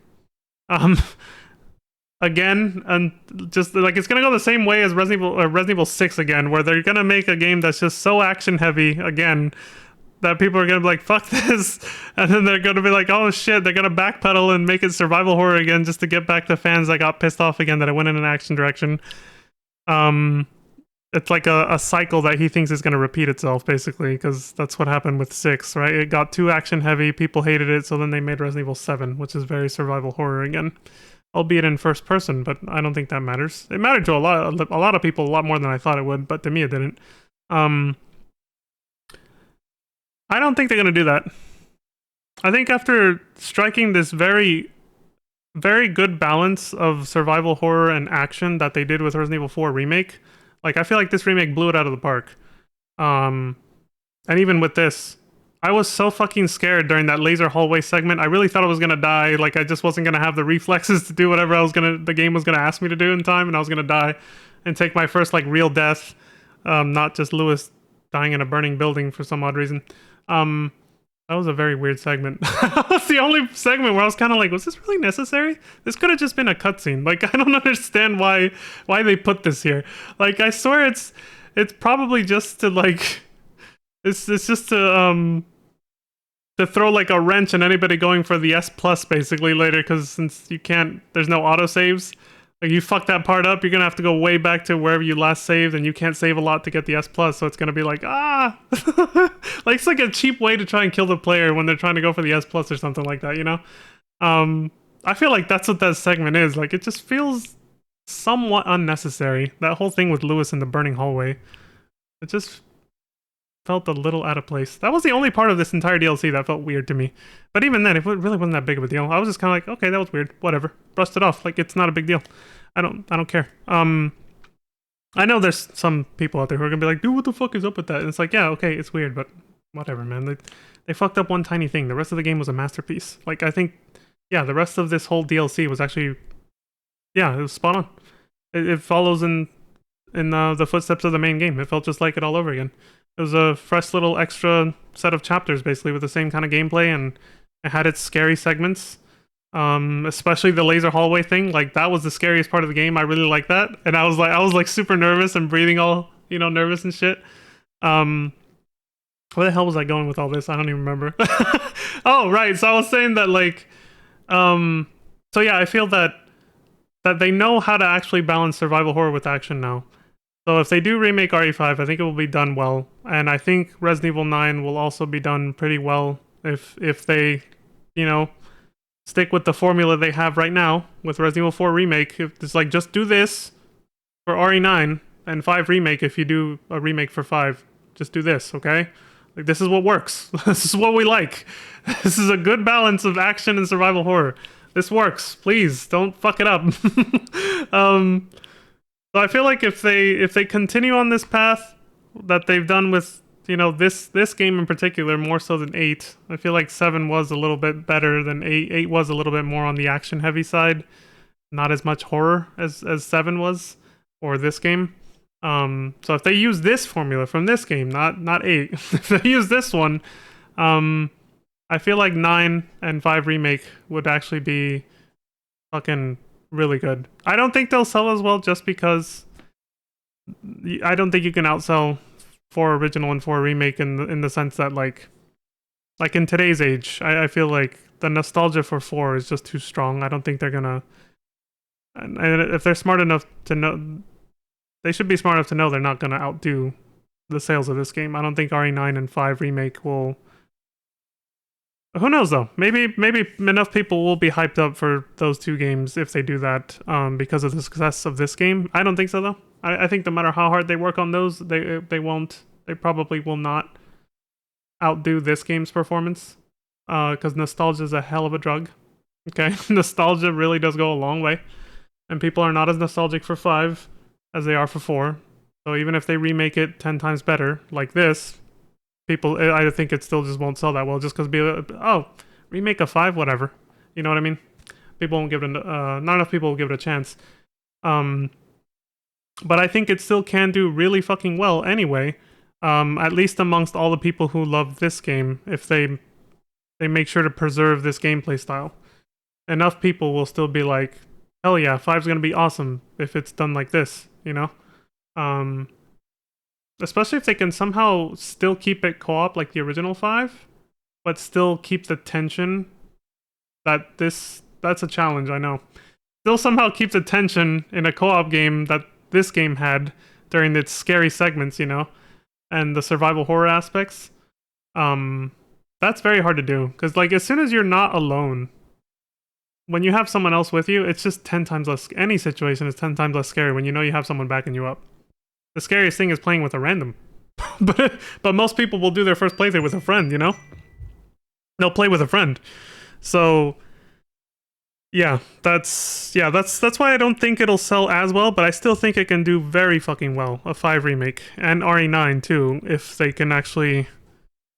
[SPEAKER 2] Again, and just like it's gonna go the same way as Resident Evil 6 again, where they're gonna make a game that's just so action heavy again that people are gonna be like, fuck this, and then they're gonna be like, oh shit, they're gonna backpedal and make it survival horror again just to get back the fans that got pissed off again that it went in an action direction. It's like a cycle that he thinks is gonna repeat itself, basically, because that's what happened with 6, right? It got too action heavy, people hated it, so then they made Resident Evil 7, which is very survival horror again. Albeit in first person, but I don't think that matters. It mattered to a lot of people a lot more than I thought it would, but to me it didn't. I don't think they're gonna do that. I think after striking this very, very good balance of survival horror and action that they did with Resident Evil 4 Remake, like I feel like this remake blew it out of the park. And even with this, I was so fucking scared during that laser hallway segment. I really thought I was gonna die. Like I just wasn't gonna have the reflexes to do whatever the game was gonna ask me to do in time, and I was gonna die and take my first like real death. Not just Lewis dying in a burning building for some odd reason. That was a very weird segment. That's the only segment where I was kind of like, was this really necessary? This could have just been a cutscene. Like I don't understand why they put this here. Like I swear it's probably just to like. It's just to throw like a wrench in anybody going for the S plus basically later, because since you can't, there's no autosaves. Like you fuck that part up, you're gonna have to go way back to wherever you last saved, and you can't save a lot to get the S plus, so it's gonna be like like it's like a cheap way to try and kill the player when they're trying to go for the S plus or something like that, you know? I feel like that's what that segment is. Like it just feels somewhat unnecessary. That whole thing with Lewis in the burning hallway, it just felt a little out of place. That was the only part of this entire DLC that felt weird to me. But even then, it really wasn't that big of a deal. I was just kind of like, okay, that was weird. Whatever. Brushed it off. Like, it's not a big deal. I don't care. I know there's some people out there who are gonna be like, dude, what the fuck is up with that? And it's like, yeah, okay, it's weird, but whatever, man. They fucked up one tiny thing. The rest of the game was a masterpiece. Like, I think, yeah, the rest of this whole DLC was actually, yeah, it was spot on. It follows in the footsteps of the main game. It felt just like it all over again. It was a fresh little extra set of chapters, basically, with the same kind of gameplay, and it had its scary segments. Especially the laser hallway thing. Like, that was the scariest part of the game. I really liked that. And I was like super nervous and breathing all, nervous and shit. Where the hell was I going with all this? I don't even remember. Oh, right. So I was saying that, like, so yeah, I feel that they know how to actually balance survival horror with action now. So if they do remake RE5, I think it will be done well. And I think Resident Evil 9 will also be done pretty well if they, stick with the formula they have right now with Resident Evil 4 Remake. If it's like, just do this for RE9 and 5 Remake if you do a remake for 5. Just do this, okay? Like, this is what works. This is what we like. This is a good balance of action and survival horror. This works. Please, don't fuck it up. So I feel like if they continue on this path that they've done with this game in particular, more so than 8, I feel like 7 was a little bit better than 8. 8 was a little bit more on the action heavy side, not as much horror as 7 was, or this game. So if they use this formula from this game, not 8, if they use this one, I feel like 9 and 5 Remake would actually be fucking really good. I don't think they'll sell as well just because I don't think you can outsell 4 original and 4 remake in the sense that like in today's age, I feel like the nostalgia for 4 is just too strong. I don't think they're gonna, and if they're smart enough to know, they should be smart enough to know they're not gonna outdo the sales of this game. I don't think RE9 and 5 remake will Who knows though? Maybe enough people will be hyped up for those two games if they do that, because of the success of this game. I don't think so though. I think no matter how hard they work on those, they won't. They probably will not outdo this game's performance. Because nostalgia is a hell of a drug. Okay, nostalgia really does go a long way, and people are not as nostalgic for 5 as they are for 4. So even if they remake it 10 times better, like this, people, I think it still just won't sell that well, just because remake a 5, whatever. You know what I mean? People won't give it. Not enough people will give it a chance. But I think it still can do really fucking well anyway. At least amongst all the people who love this game, if they make sure to preserve this gameplay style. Enough people will still be like, hell yeah, 5's gonna be awesome if it's done like this, you know? Especially if they can somehow still keep it co-op like the original 5, but still keep the tension that's a challenge, I know. Still somehow keep the tension in a co-op game that this game had during its scary segments, you know? And the survival horror aspects. That's very hard to do, because like as soon as you're not alone, when you have someone else with you, it's just 10 times less. Any situation is 10 times less scary when you know you have someone backing you up. The scariest thing is playing with a random, but most people will do their first playthrough with a friend. You know, they'll play with a friend. So yeah, that's why I don't think it'll sell as well, but I still think it can do very fucking well. A 5 remake and RE9 too, if they can actually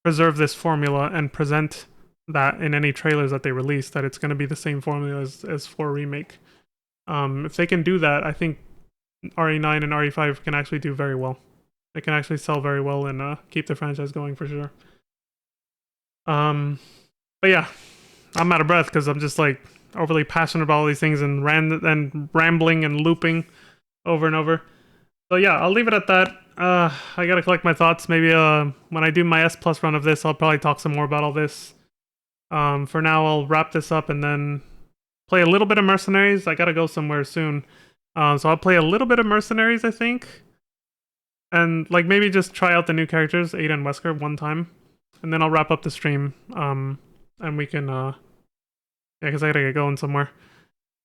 [SPEAKER 2] preserve this formula and present that in any trailers that they release, that it's going to be the same formula as 4 remake. If they can do that, I think RE9 and RE5 can actually do very well. They can actually sell very well and keep the franchise going for sure. But yeah, I'm out of breath because I'm just like overly passionate about all these things and rambling and looping over and over. So yeah, I'll leave it at that. I gotta collect my thoughts. Maybe when I do my S Plus run of this, I'll probably talk some more about all this. For now, I'll wrap this up and then play a little bit of Mercenaries. I gotta go somewhere soon. So I'll play a little bit of Mercenaries, I think. And like maybe just try out the new characters, Ada and Wesker, one time. And then I'll wrap up the stream. And we can, yeah, because I gotta get going somewhere.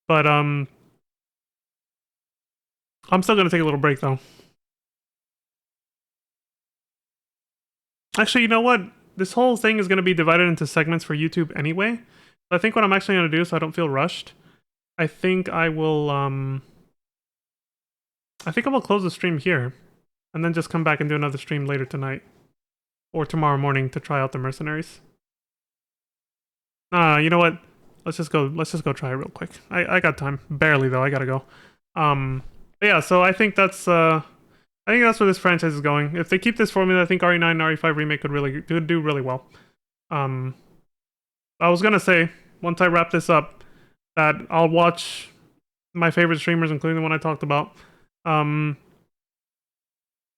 [SPEAKER 2] But, I'm still gonna take a little break though. Actually, you know what? This whole thing is going to be divided into segments for YouTube anyway. So I think what I'm actually going to do, so I don't feel rushed, I think I will close the stream here and then just come back and do another stream later tonight or tomorrow morning to try out the Mercenaries. You know what? Let's just go try it real quick. I got time. Barely though. I got to go. But yeah, so I think that's where this franchise is going. If they keep this formula, I think RE9 and RE5 remake could do really well. I was gonna say, once I wrap this up, that I'll watch my favorite streamers, including the one I talked about. I'll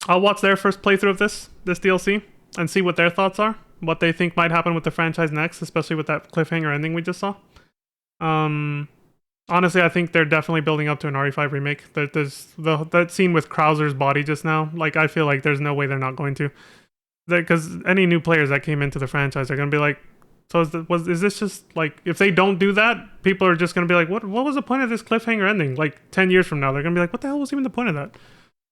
[SPEAKER 2] watch their first playthrough of this DLC and see what their thoughts are, what they think might happen with the franchise next, especially with that cliffhanger ending we just saw. Honestly, I think they're definitely building up to an RE5 remake. There's that scene with Krauser's body just now. Like, I feel like there's no way they're not going to. Because any new players that came into the franchise are going to be like, so is this just, like, if they don't do that, people are just going to be like, what was the point of this cliffhanger ending? Like, 10 years from now, they're going to be like, what the hell was even the point of that?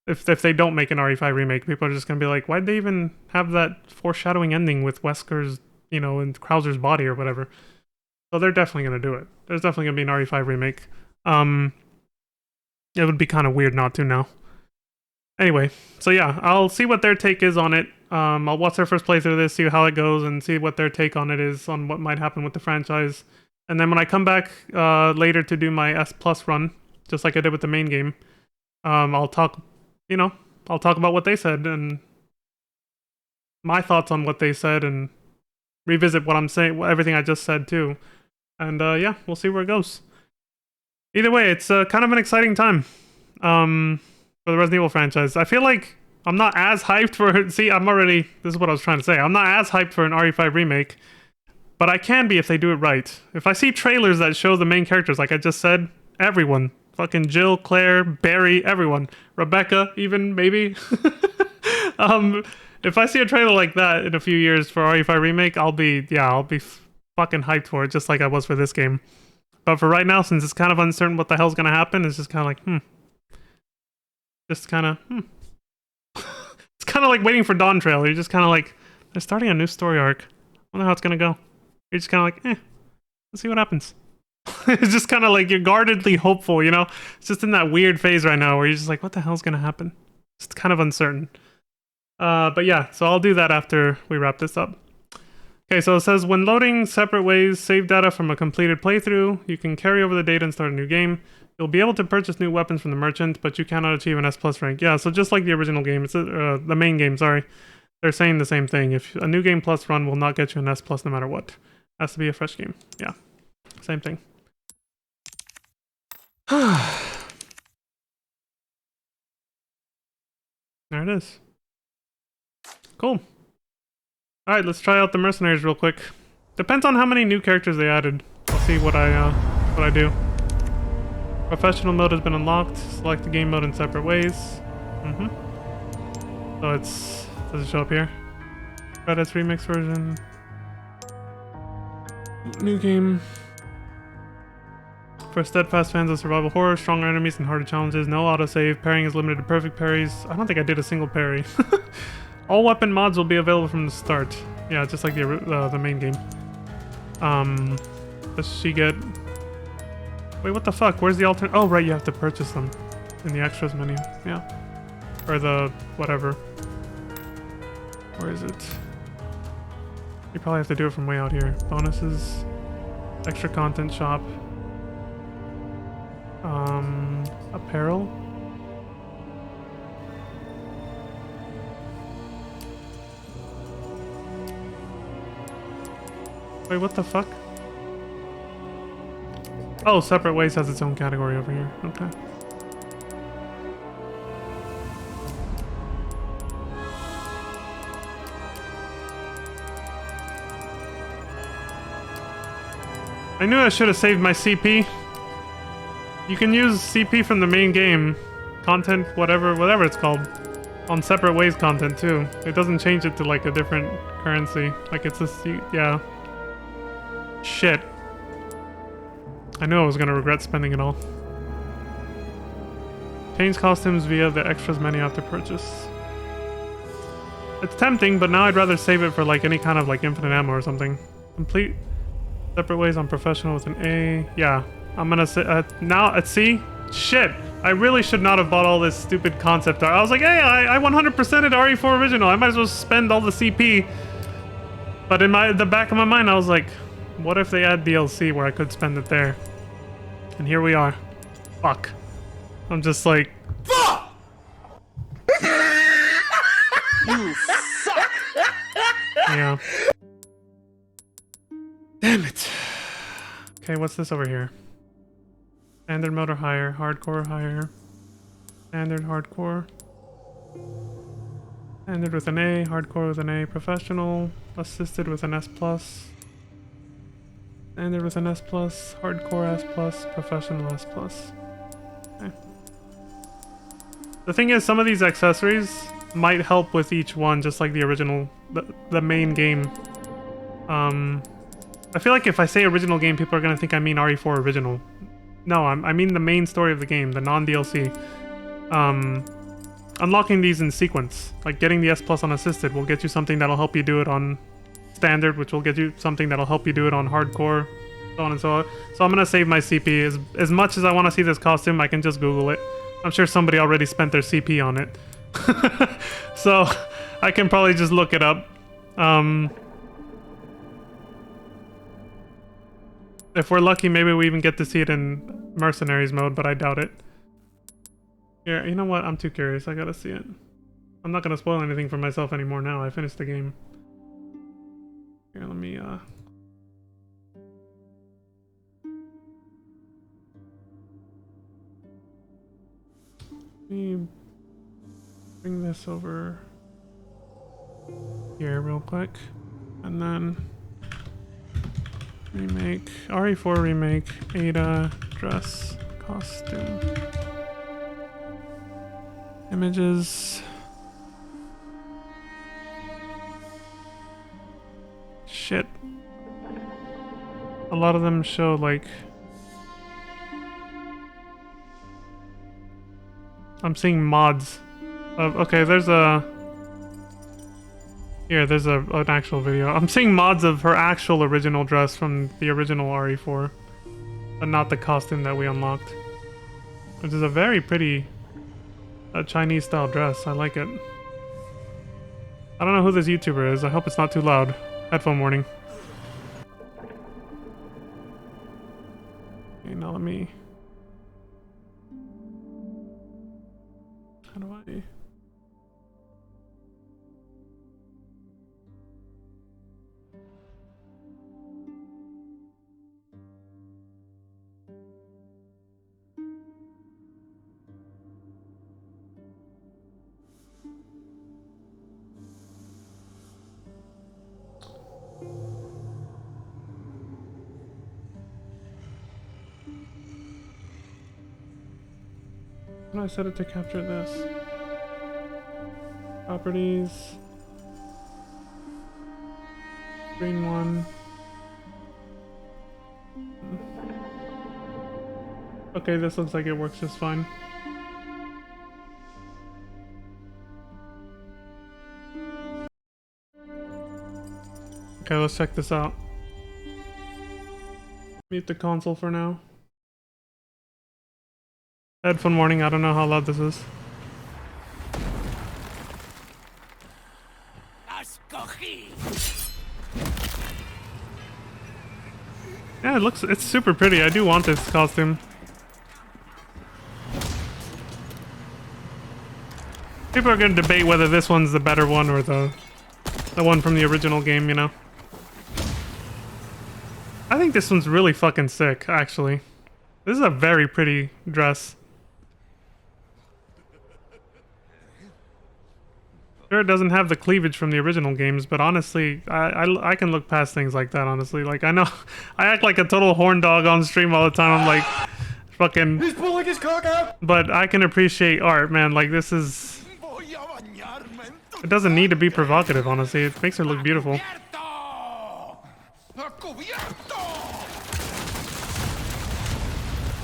[SPEAKER 2] If they don't make an RE5 remake, people are just going to be like, why'd they even have that foreshadowing ending with Wesker's, you know, and Krauser's body or whatever? So they're definitely going to do it. There's definitely going to be an RE5 remake. It would be kind of weird not to now. Anyway, so yeah, I'll see what their take is on it. I'll watch their first playthrough of this, see how it goes, and see what their take on it is, on what might happen with the franchise. And then when I come back later to do my S Plus run, just like I did with the main game, I'll talk about what they said and my thoughts on what they said, and revisit what I'm saying, everything I just said too. And yeah, we'll see where it goes. Either way, it's kind of an exciting time for the Resident Evil franchise. I feel like I'm not as hyped for... See, this is what I was trying to say. I'm not as hyped for an RE5 remake, but I can be if they do it right. If I see trailers that show the main characters, like I just said, everyone. Fucking Jill, Claire, Barry, everyone. Rebecca, even, maybe. If I see a trailer like that in a few years for RE5 remake, I'll be fucking hyped for it, just like I was for this game. But for right now, since it's kind of uncertain what the hell's gonna happen, it's just kind of like, Just kind of, It's kind of like waiting for Dawn Trail. You're just kind of like, they're starting a new story arc. I wonder how it's gonna go. You're just kind of like, let's see what happens. It's just kind of like you're guardedly hopeful, you know? It's just in that weird phase right now where you're just like, what the hell's gonna happen? It's kind of uncertain. But yeah, so I'll do that after we wrap this up. Okay, so it says, when loading separate ways, save data from a completed playthrough, you can carry over the data and start a new game. You'll be able to purchase new weapons from the merchant, but you cannot achieve an S+ rank. Yeah, so just like the original game, it's the main game, sorry. They're saying the same thing. If a new game plus run will not get you an S+ no matter what. Has to be a fresh game. Yeah, same thing. There it is. Cool. Alright, let's try out the mercenaries real quick. Depends on how many new characters they added. I'll see what I do. Professional mode has been unlocked. Select the game mode in separate ways. So it's... does it show up here? Credits remix version. New game. For steadfast fans of survival horror, stronger enemies and harder challenges. No autosave. Parrying is limited to perfect parries. I don't think I did a single parry. All weapon mods will be available from the start. Yeah, just like the main game. Does she get... Wait, what the fuck? Where's the alternate? Oh, right, you have to purchase them in the extras menu. Yeah. Or the whatever. Where is it? You probably have to do it from way out here. Bonuses. Extra content shop. Apparel. Wait, what the fuck? Oh, separate ways has its own category over here. Okay. I knew I should have saved my CP. You can use CP from the main game, content, whatever it's called, on separate ways content too. It doesn't change it to like a different currency. Like it's a, yeah. Shit. I knew I was gonna regret spending it all. Change costumes via the extras menu after purchase. It's tempting, but now I'd rather save it for like any kind of like infinite ammo or something. Complete separate ways on professional with an A. Yeah, I'm gonna say now at C. Shit, I really should not have bought all this stupid concept art. I was like, hey, I 100%ed RE4 original. I might as well spend all the CP. But in the back of my mind, I was like, what if they add DLC where I could spend it there? And here we are. Fuck. I'm just like, fuck! You suck! Yeah. Damn it. Okay, what's this over here? Standard mode or higher, hardcore higher, standard hardcore, standard with an A, hardcore with an A, professional, assisted with an S+, standard with an S+, hardcore S+, professional S+. Okay. The thing is, some of these accessories might help with each one, just like the original, the main game. I feel like if I say original game, people are gonna think I mean RE4 original. No, I mean the main story of the game, the non-DLC. Unlocking these in sequence, like getting the S+ on assisted will get you something that'll help you do it on standard, which will get you something that'll help you do it on hardcore, so on and so on. So I'm gonna save my CP. As much as I want to see this costume, I can just Google it. I'm sure somebody already spent their CP on it. So I can probably just look it up. If we're lucky, maybe we even get to see it in Mercenaries mode, but I doubt it. Yeah, you know what? I'm too curious. I gotta see it. I'm not gonna spoil anything for myself anymore now. I finished the game. Here, let me, bring this over here real quick. And then... Remake, RE4 remake, Ada, dress, costume. Images. Shit. A lot of them show like... I'm seeing mods of... Okay, there's a... Here, there's an actual video. I'm seeing mods of her actual original dress from the original RE4, but not the costume that we unlocked. Which is a very pretty Chinese-style dress. I like it. I don't know who this YouTuber is. I hope it's not too loud. Headphone warning. Okay, now let me... How do I... How do I set it to capture this? Properties. Green one. Okay, this looks like it works just fine. Okay, let's check this out. Mute the console for now. Headphone warning, I don't know how loud this is. Yeah, it's super pretty. I do want this costume. People are gonna debate whether this one's the better one or the one from the original game, you know? I think this one's really fucking sick, actually. This is a very pretty dress. Sure, it doesn't have the cleavage from the original games, but honestly, I can look past things like that, honestly. Like, I know, I act like a total horn dog on stream all the time. I'm like, fucking...
[SPEAKER 4] He's pulling his cock out!
[SPEAKER 2] But I can appreciate art, man. Like, this is... It doesn't need to be provocative, honestly. It makes her look beautiful.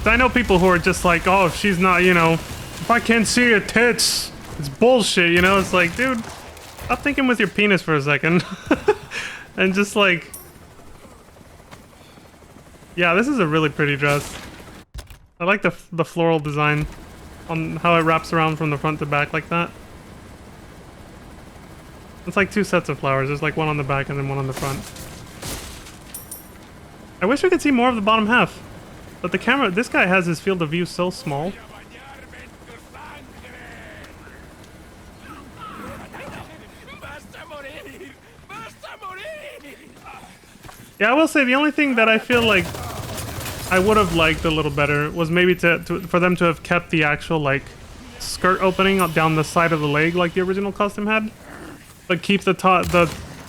[SPEAKER 2] I know people who are just like, oh, if she's not, you know, if I can't see her tits, it's bullshit, you know? It's like, dude, stop thinking with your penis for a second. And just like... Yeah, this is a really pretty dress. I like the floral design on how it wraps around from the front to back like that. It's like two sets of flowers. There's like one on the back and then one on the front. I wish we could see more of the bottom half. But the camera, this guy has his field of view so small. Yeah, I will say the only thing that I feel like I would have liked a little better was maybe for them to have kept the actual like skirt opening up down the side of the leg like the original costume had, but keep the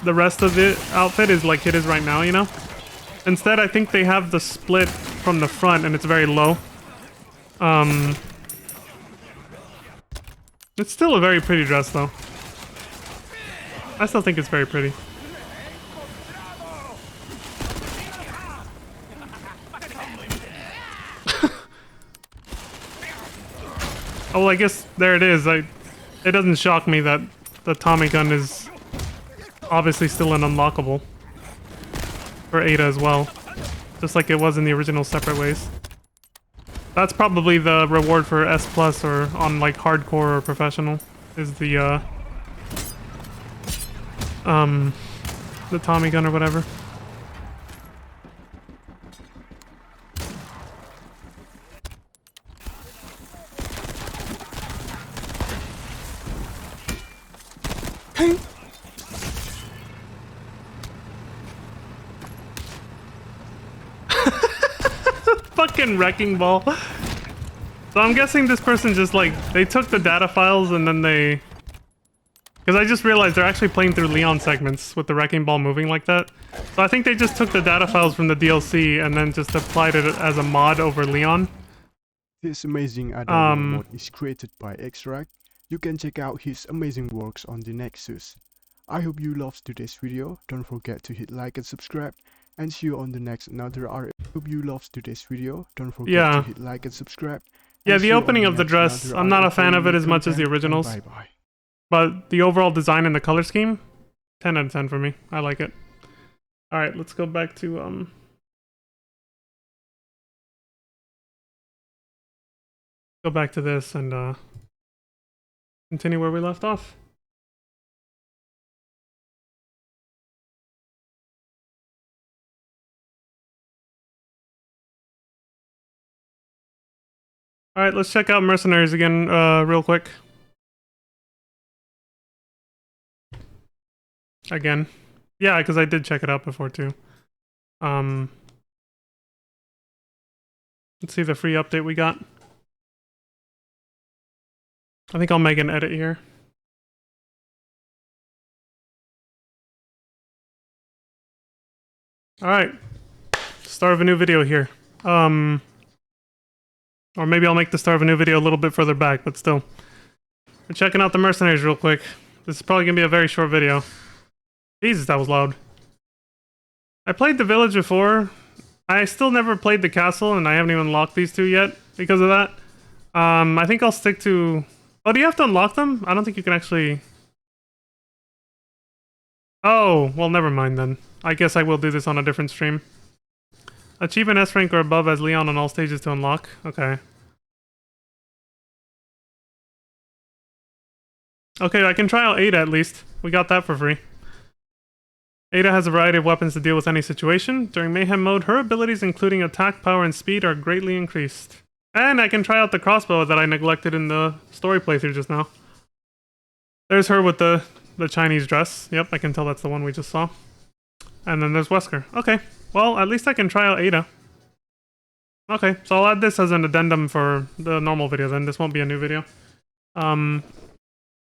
[SPEAKER 2] rest of the outfit is like it is right now, you know. Instead, I think they have the split from the front and it's very low. It's still a very pretty dress though. I still think it's very pretty. Oh, well, I guess there it is. It doesn't shock me that the Tommy gun is obviously still an unlockable for Ada as well, just like it was in the original separate ways. That's probably the reward for S plus or on like hardcore or professional is the Tommy gun or whatever. Fucking wrecking ball. So I'm guessing this person just like they took the data files and then they, because I just realized they're actually playing through Leon segments with the wrecking ball moving like that. So I think they just took the data files from the DLC and then just applied it as a mod over Leon.
[SPEAKER 10] This amazing add-on mod is created by Extract. You can check out his amazing works on the Nexus. I hope you loved today's video. Don't forget to hit like and subscribe. and see you on the next another RE. Hope you loved today's video. Don't forget
[SPEAKER 2] Yeah.
[SPEAKER 10] to hit like and subscribe.
[SPEAKER 2] Yeah,
[SPEAKER 10] And see
[SPEAKER 2] the
[SPEAKER 10] you on
[SPEAKER 2] opening of the
[SPEAKER 10] next
[SPEAKER 2] dress,
[SPEAKER 10] another
[SPEAKER 2] I'm not a
[SPEAKER 10] RE4
[SPEAKER 2] fan of it as
[SPEAKER 10] Remake
[SPEAKER 2] much as the
[SPEAKER 10] content, and
[SPEAKER 2] originals.
[SPEAKER 10] Bye bye.
[SPEAKER 2] But the overall design and the color scheme, 10 out of 10 for me. I like it. Alright, let's go back to go back to this and continue where we left off. Alright, let's check out Mercenaries again real quick. Again. Yeah, because I did check it out before too. Let's see the free update we got. I think I'll make an edit here. Alright. Start of a new video here. Or maybe I'll make the start of a new video a little bit further back, but still. We're checking out the Mercenaries real quick. This is probably gonna be a very short video. Jesus, that was loud. I played the village before. I still never played the castle, and I haven't even unlocked these two yet because of that. I think I'll stick to... Oh, do you have to unlock them? I don't think you can actually... Oh, well, never mind then. I guess I will do this on a different stream. Achieve an S rank or above as Leon on all stages to unlock. Okay. Okay, I can try out Ada at least. We got that for free. Ada has a variety of weapons to deal with any situation. During Mayhem mode, her abilities including attack, power, and speed are greatly increased. And I can try out the crossbow that I neglected in the story playthrough just now. There's her with the Chinese dress. Yep, I can tell that's the one we just saw. And then there's Wesker. Okay, well, at least I can try out Ada. Okay, so I'll add this as an addendum for the normal video then. This won't be a new video. And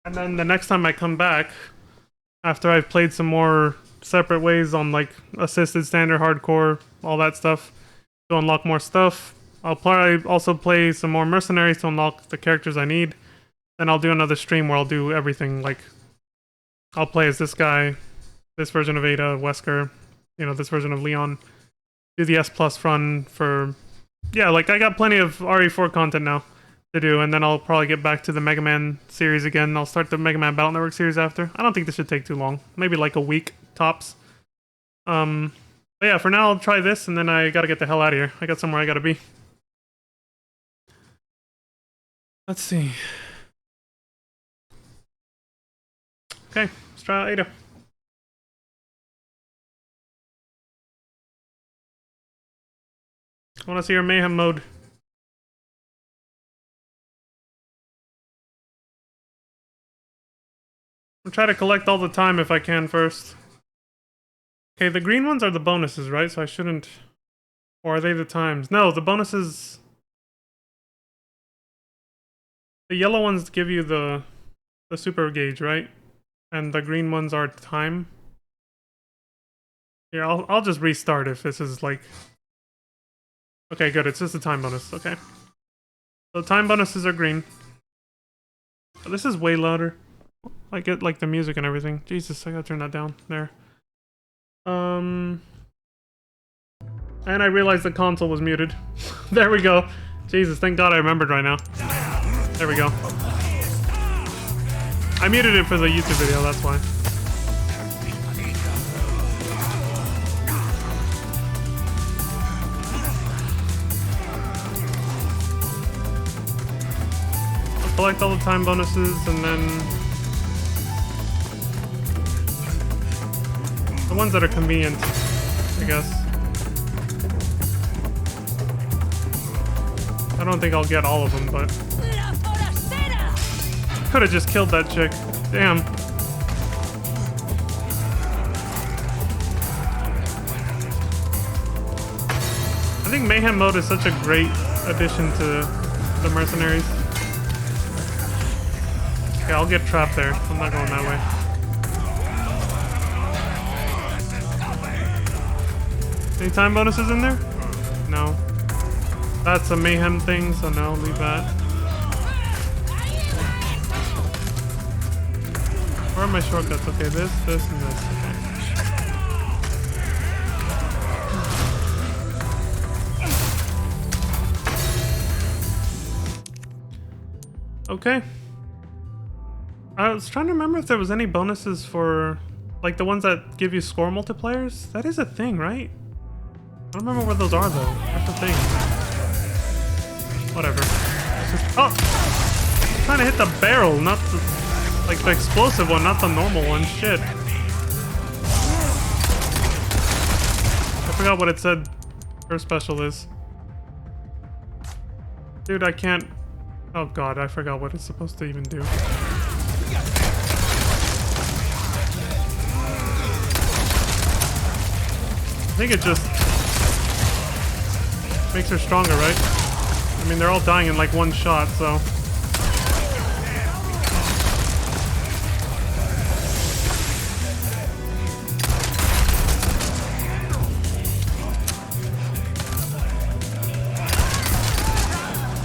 [SPEAKER 2] then the next time I come back, after I've played some more separate ways on like assisted, standard, hardcore, all that stuff, to unlock more stuff, I'll probably also play some more Mercenaries to unlock the characters I need. Then I'll do another stream where I'll do everything, like I'll play as this guy, this version of Ada, Wesker, you know, this version of Leon, do the S Plus run for, yeah, like I got plenty of RE4 content now to do, and then I'll probably get back to the Mega Man series again. I'll start the Mega Man Battle Network series after. I don't think this should take too long, maybe like a week tops. But yeah, for now I'll try this, and then I gotta get the hell out of here. I got somewhere I gotta be. Let's see. Okay, let's try out Ada. I want to see her Mayhem mode. I'll try to collect all the time if I can first. Okay, the green ones are the bonuses, right? So I shouldn't... Or are they the times? No, the bonuses... The yellow ones give you the super gauge, right? And the green ones are time. Here, I'll just restart if this is like... Okay, good. It's just a time bonus. Okay. So time bonuses are green. Oh, this is way louder. I get like the music and everything. Jesus, I gotta turn that down. There. And I realized the console was muted. There we go. Jesus, thank God I remembered right now. There we go. I muted it for the YouTube video, that's why. I'll collect all the time bonuses and then the ones that are convenient, I guess. I don't think I'll get all of them, but... Could have just killed that chick. Damn. I think Mayhem mode is such a great addition to the Mercenaries. Okay, I'll get trapped there. I'm not going that way. Any time bonuses in there? No. That's a Mayhem thing, so no, leave that. Where are my shortcuts? Okay, this, and this. Okay. Okay. I was trying to remember if there was any bonuses for, like, the ones that give you score multipliers. That is a thing, right? I don't remember what those are, though. That's the thing. Whatever. Oh! I'm trying to hit the barrel, not the, like, the explosive one, not the normal one. Shit. I forgot what it said her special is. Dude, I can't... Oh god, I forgot what it's supposed to even do. I think it just makes her stronger, right? I mean, they're all dying in like one shot, so...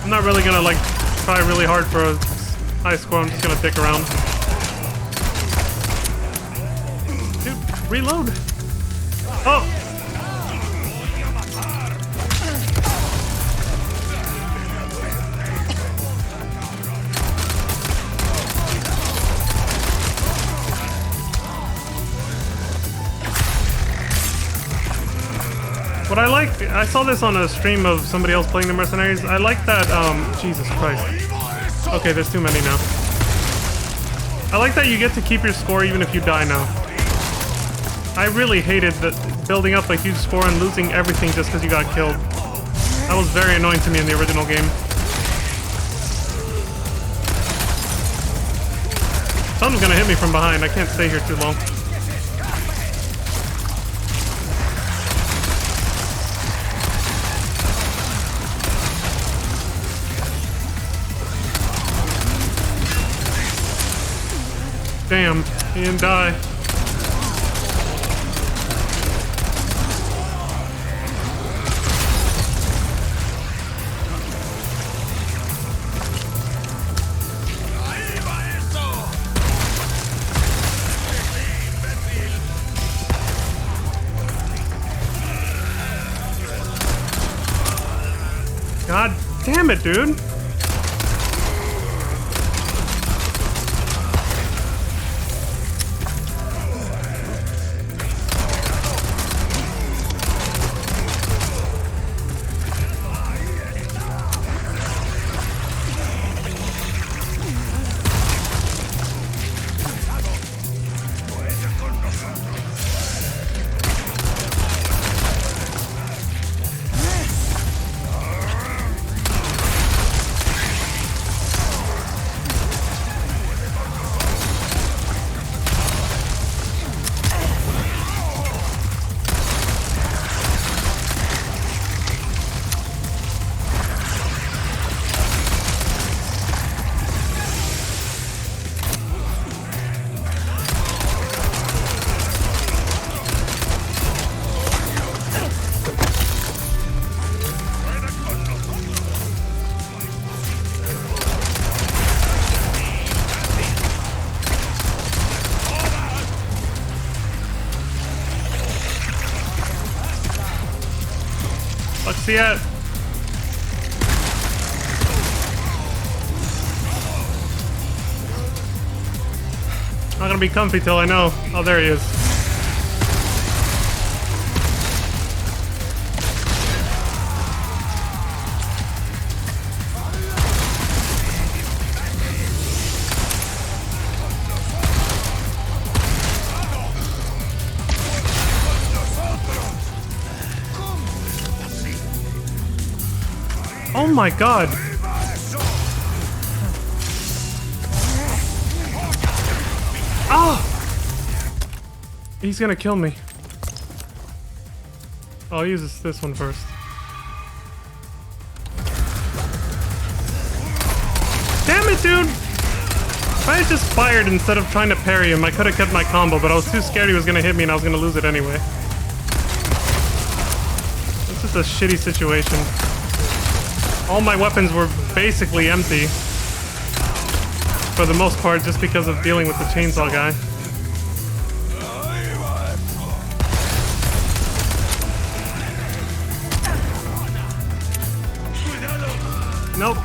[SPEAKER 2] I'm not really gonna like try really hard for a high score. I'm just gonna dick around. Dude, reload. Oh. What I like, I saw this on a stream of somebody else playing the Mercenaries. I like that, Jesus Christ. Okay, there's too many now. I like that you get to keep your score even if you die now. I really hated that building up a huge score and losing everything just because you got killed. That was very annoying to me in the original game. Someone's gonna hit me from behind. I can't stay here too long. Damn, he didn't die. God damn it, dude. Fuck's he at? Not gonna be comfy till I know. Oh, there he is. Oh my god! Ah! He's gonna kill me. Oh, I'll use this one first. Damn it, dude! If I had just fired instead of trying to parry him, I could have kept my combo, but I was too scared he was gonna hit me and I was gonna lose it anyway. It's just a shitty situation. All my weapons were basically empty. For the most part, just because of dealing with the chainsaw guy. Nope.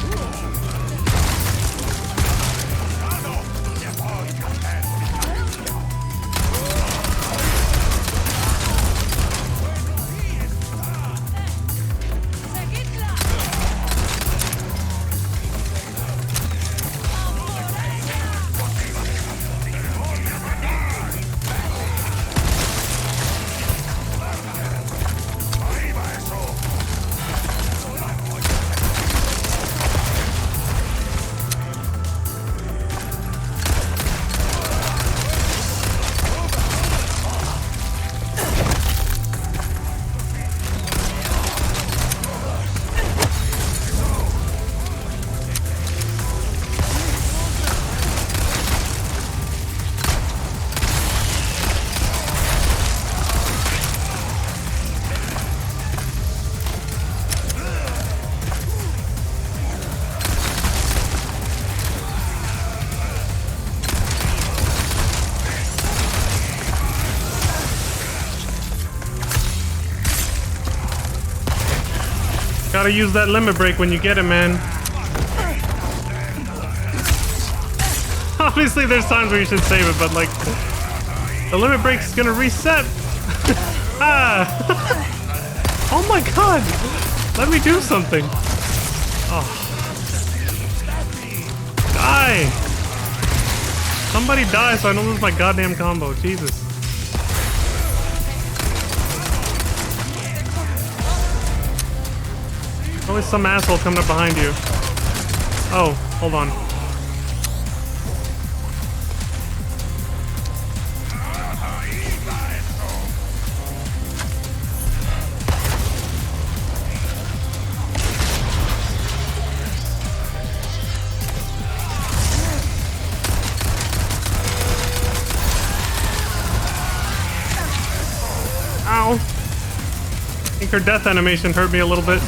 [SPEAKER 2] Gotta use that limit break when you get it, man. Obviously, there's times where you should save it, but like, the limit break's gonna reset. Ah! Oh my god! Let me do something. Oh. Die! Somebody die so I don't lose my goddamn combo. Jesus. Always some asshole coming up behind you. Oh, hold on. Ow. I think her death animation hurt me a little bit.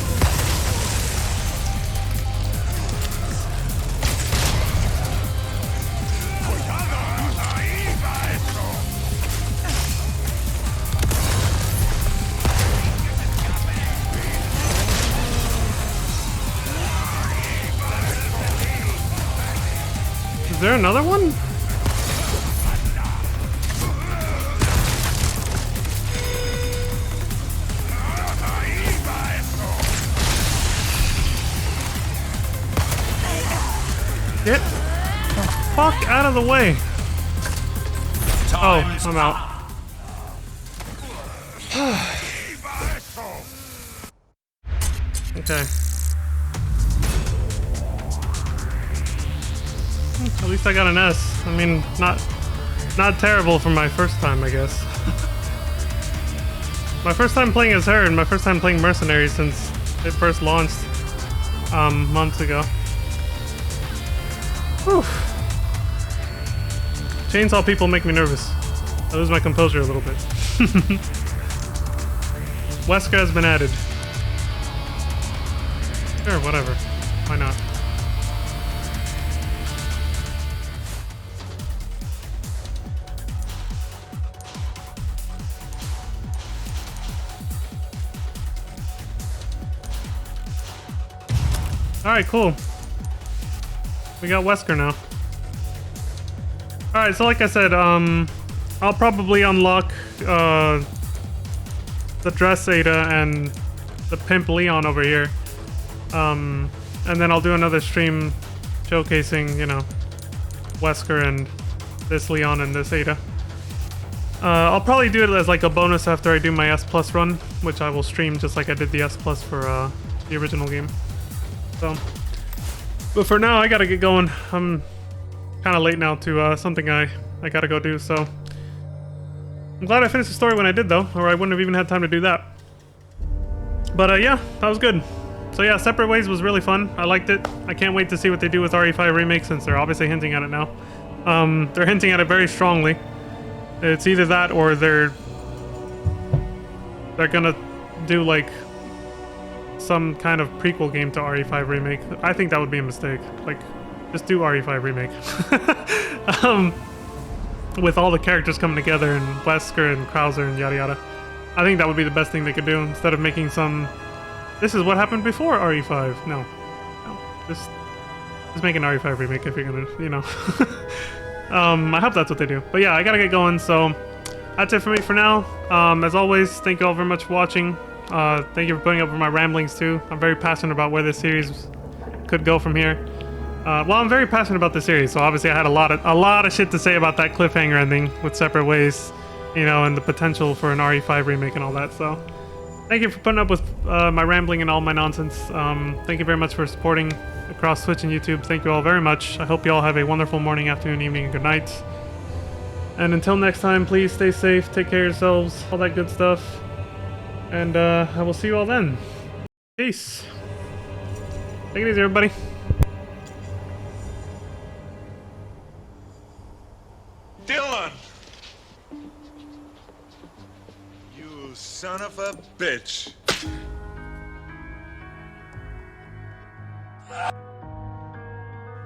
[SPEAKER 2] Is there another one? Get the fuck out of the way. Oh, I'm out. Okay. At least I got an S. I mean, not terrible for my first time, I guess. My first time playing as her and my first time playing Mercenary since it first launched months ago. Whew. Chainsaw people make me nervous. I lose my composure a little bit. Wesker has been added. Sure, whatever. Why not? Alright, cool. We got Wesker now. Alright, so like I said, I'll probably unlock the Dress Ada and the Pimp Leon over here. And then I'll do another stream showcasing, you know, Wesker and this Leon and this Ada. I'll probably do it as like a bonus after I do my S Plus run, which I will stream just like I did the S Plus for the original game. So, but for now, I gotta get going. I'm kind of late now to something I gotta go do, so I'm glad I finished the story when I did, though, or I wouldn't have even had time to do that. But yeah, that was good. So yeah, Separate Ways was really fun. I liked it. I can't wait to see what they do with RE5 Remake, since they're obviously hinting at it now. They're hinting at it very strongly. It's either that or they're gonna do like some kind of prequel game to RE5 Remake. I think that would be a mistake. Like, just do RE5 Remake. With all the characters coming together and Wesker and Krauser and yada yada. I think that would be the best thing they could do instead of making some... This is what happened before RE5. No. Just make an RE5 Remake if you're gonna, you know. I hope that's what they do. But yeah, I gotta get going, so that's it for me for now. As always, thank you all very much for watching. Thank you for putting up with my ramblings too. I'm very passionate about where this series could go from here. Well, I'm very passionate about the series, so obviously I had a lot of shit to say about that cliffhanger ending with Separate Ways, you know, and the potential for an RE5 remake and all that. So, thank you for putting up with my rambling and all my nonsense. Thank you very much for supporting across Twitch and YouTube. Thank you all very much. I hope you all have a wonderful morning, afternoon, evening, and good night. And until next time, please stay safe, take care of yourselves, all that good stuff. And I will see you all then. Peace. Take it easy, everybody.
[SPEAKER 11] Dylan! You son of a bitch.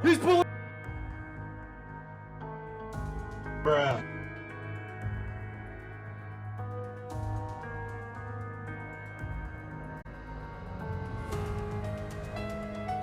[SPEAKER 11] He's pulling... Bruh.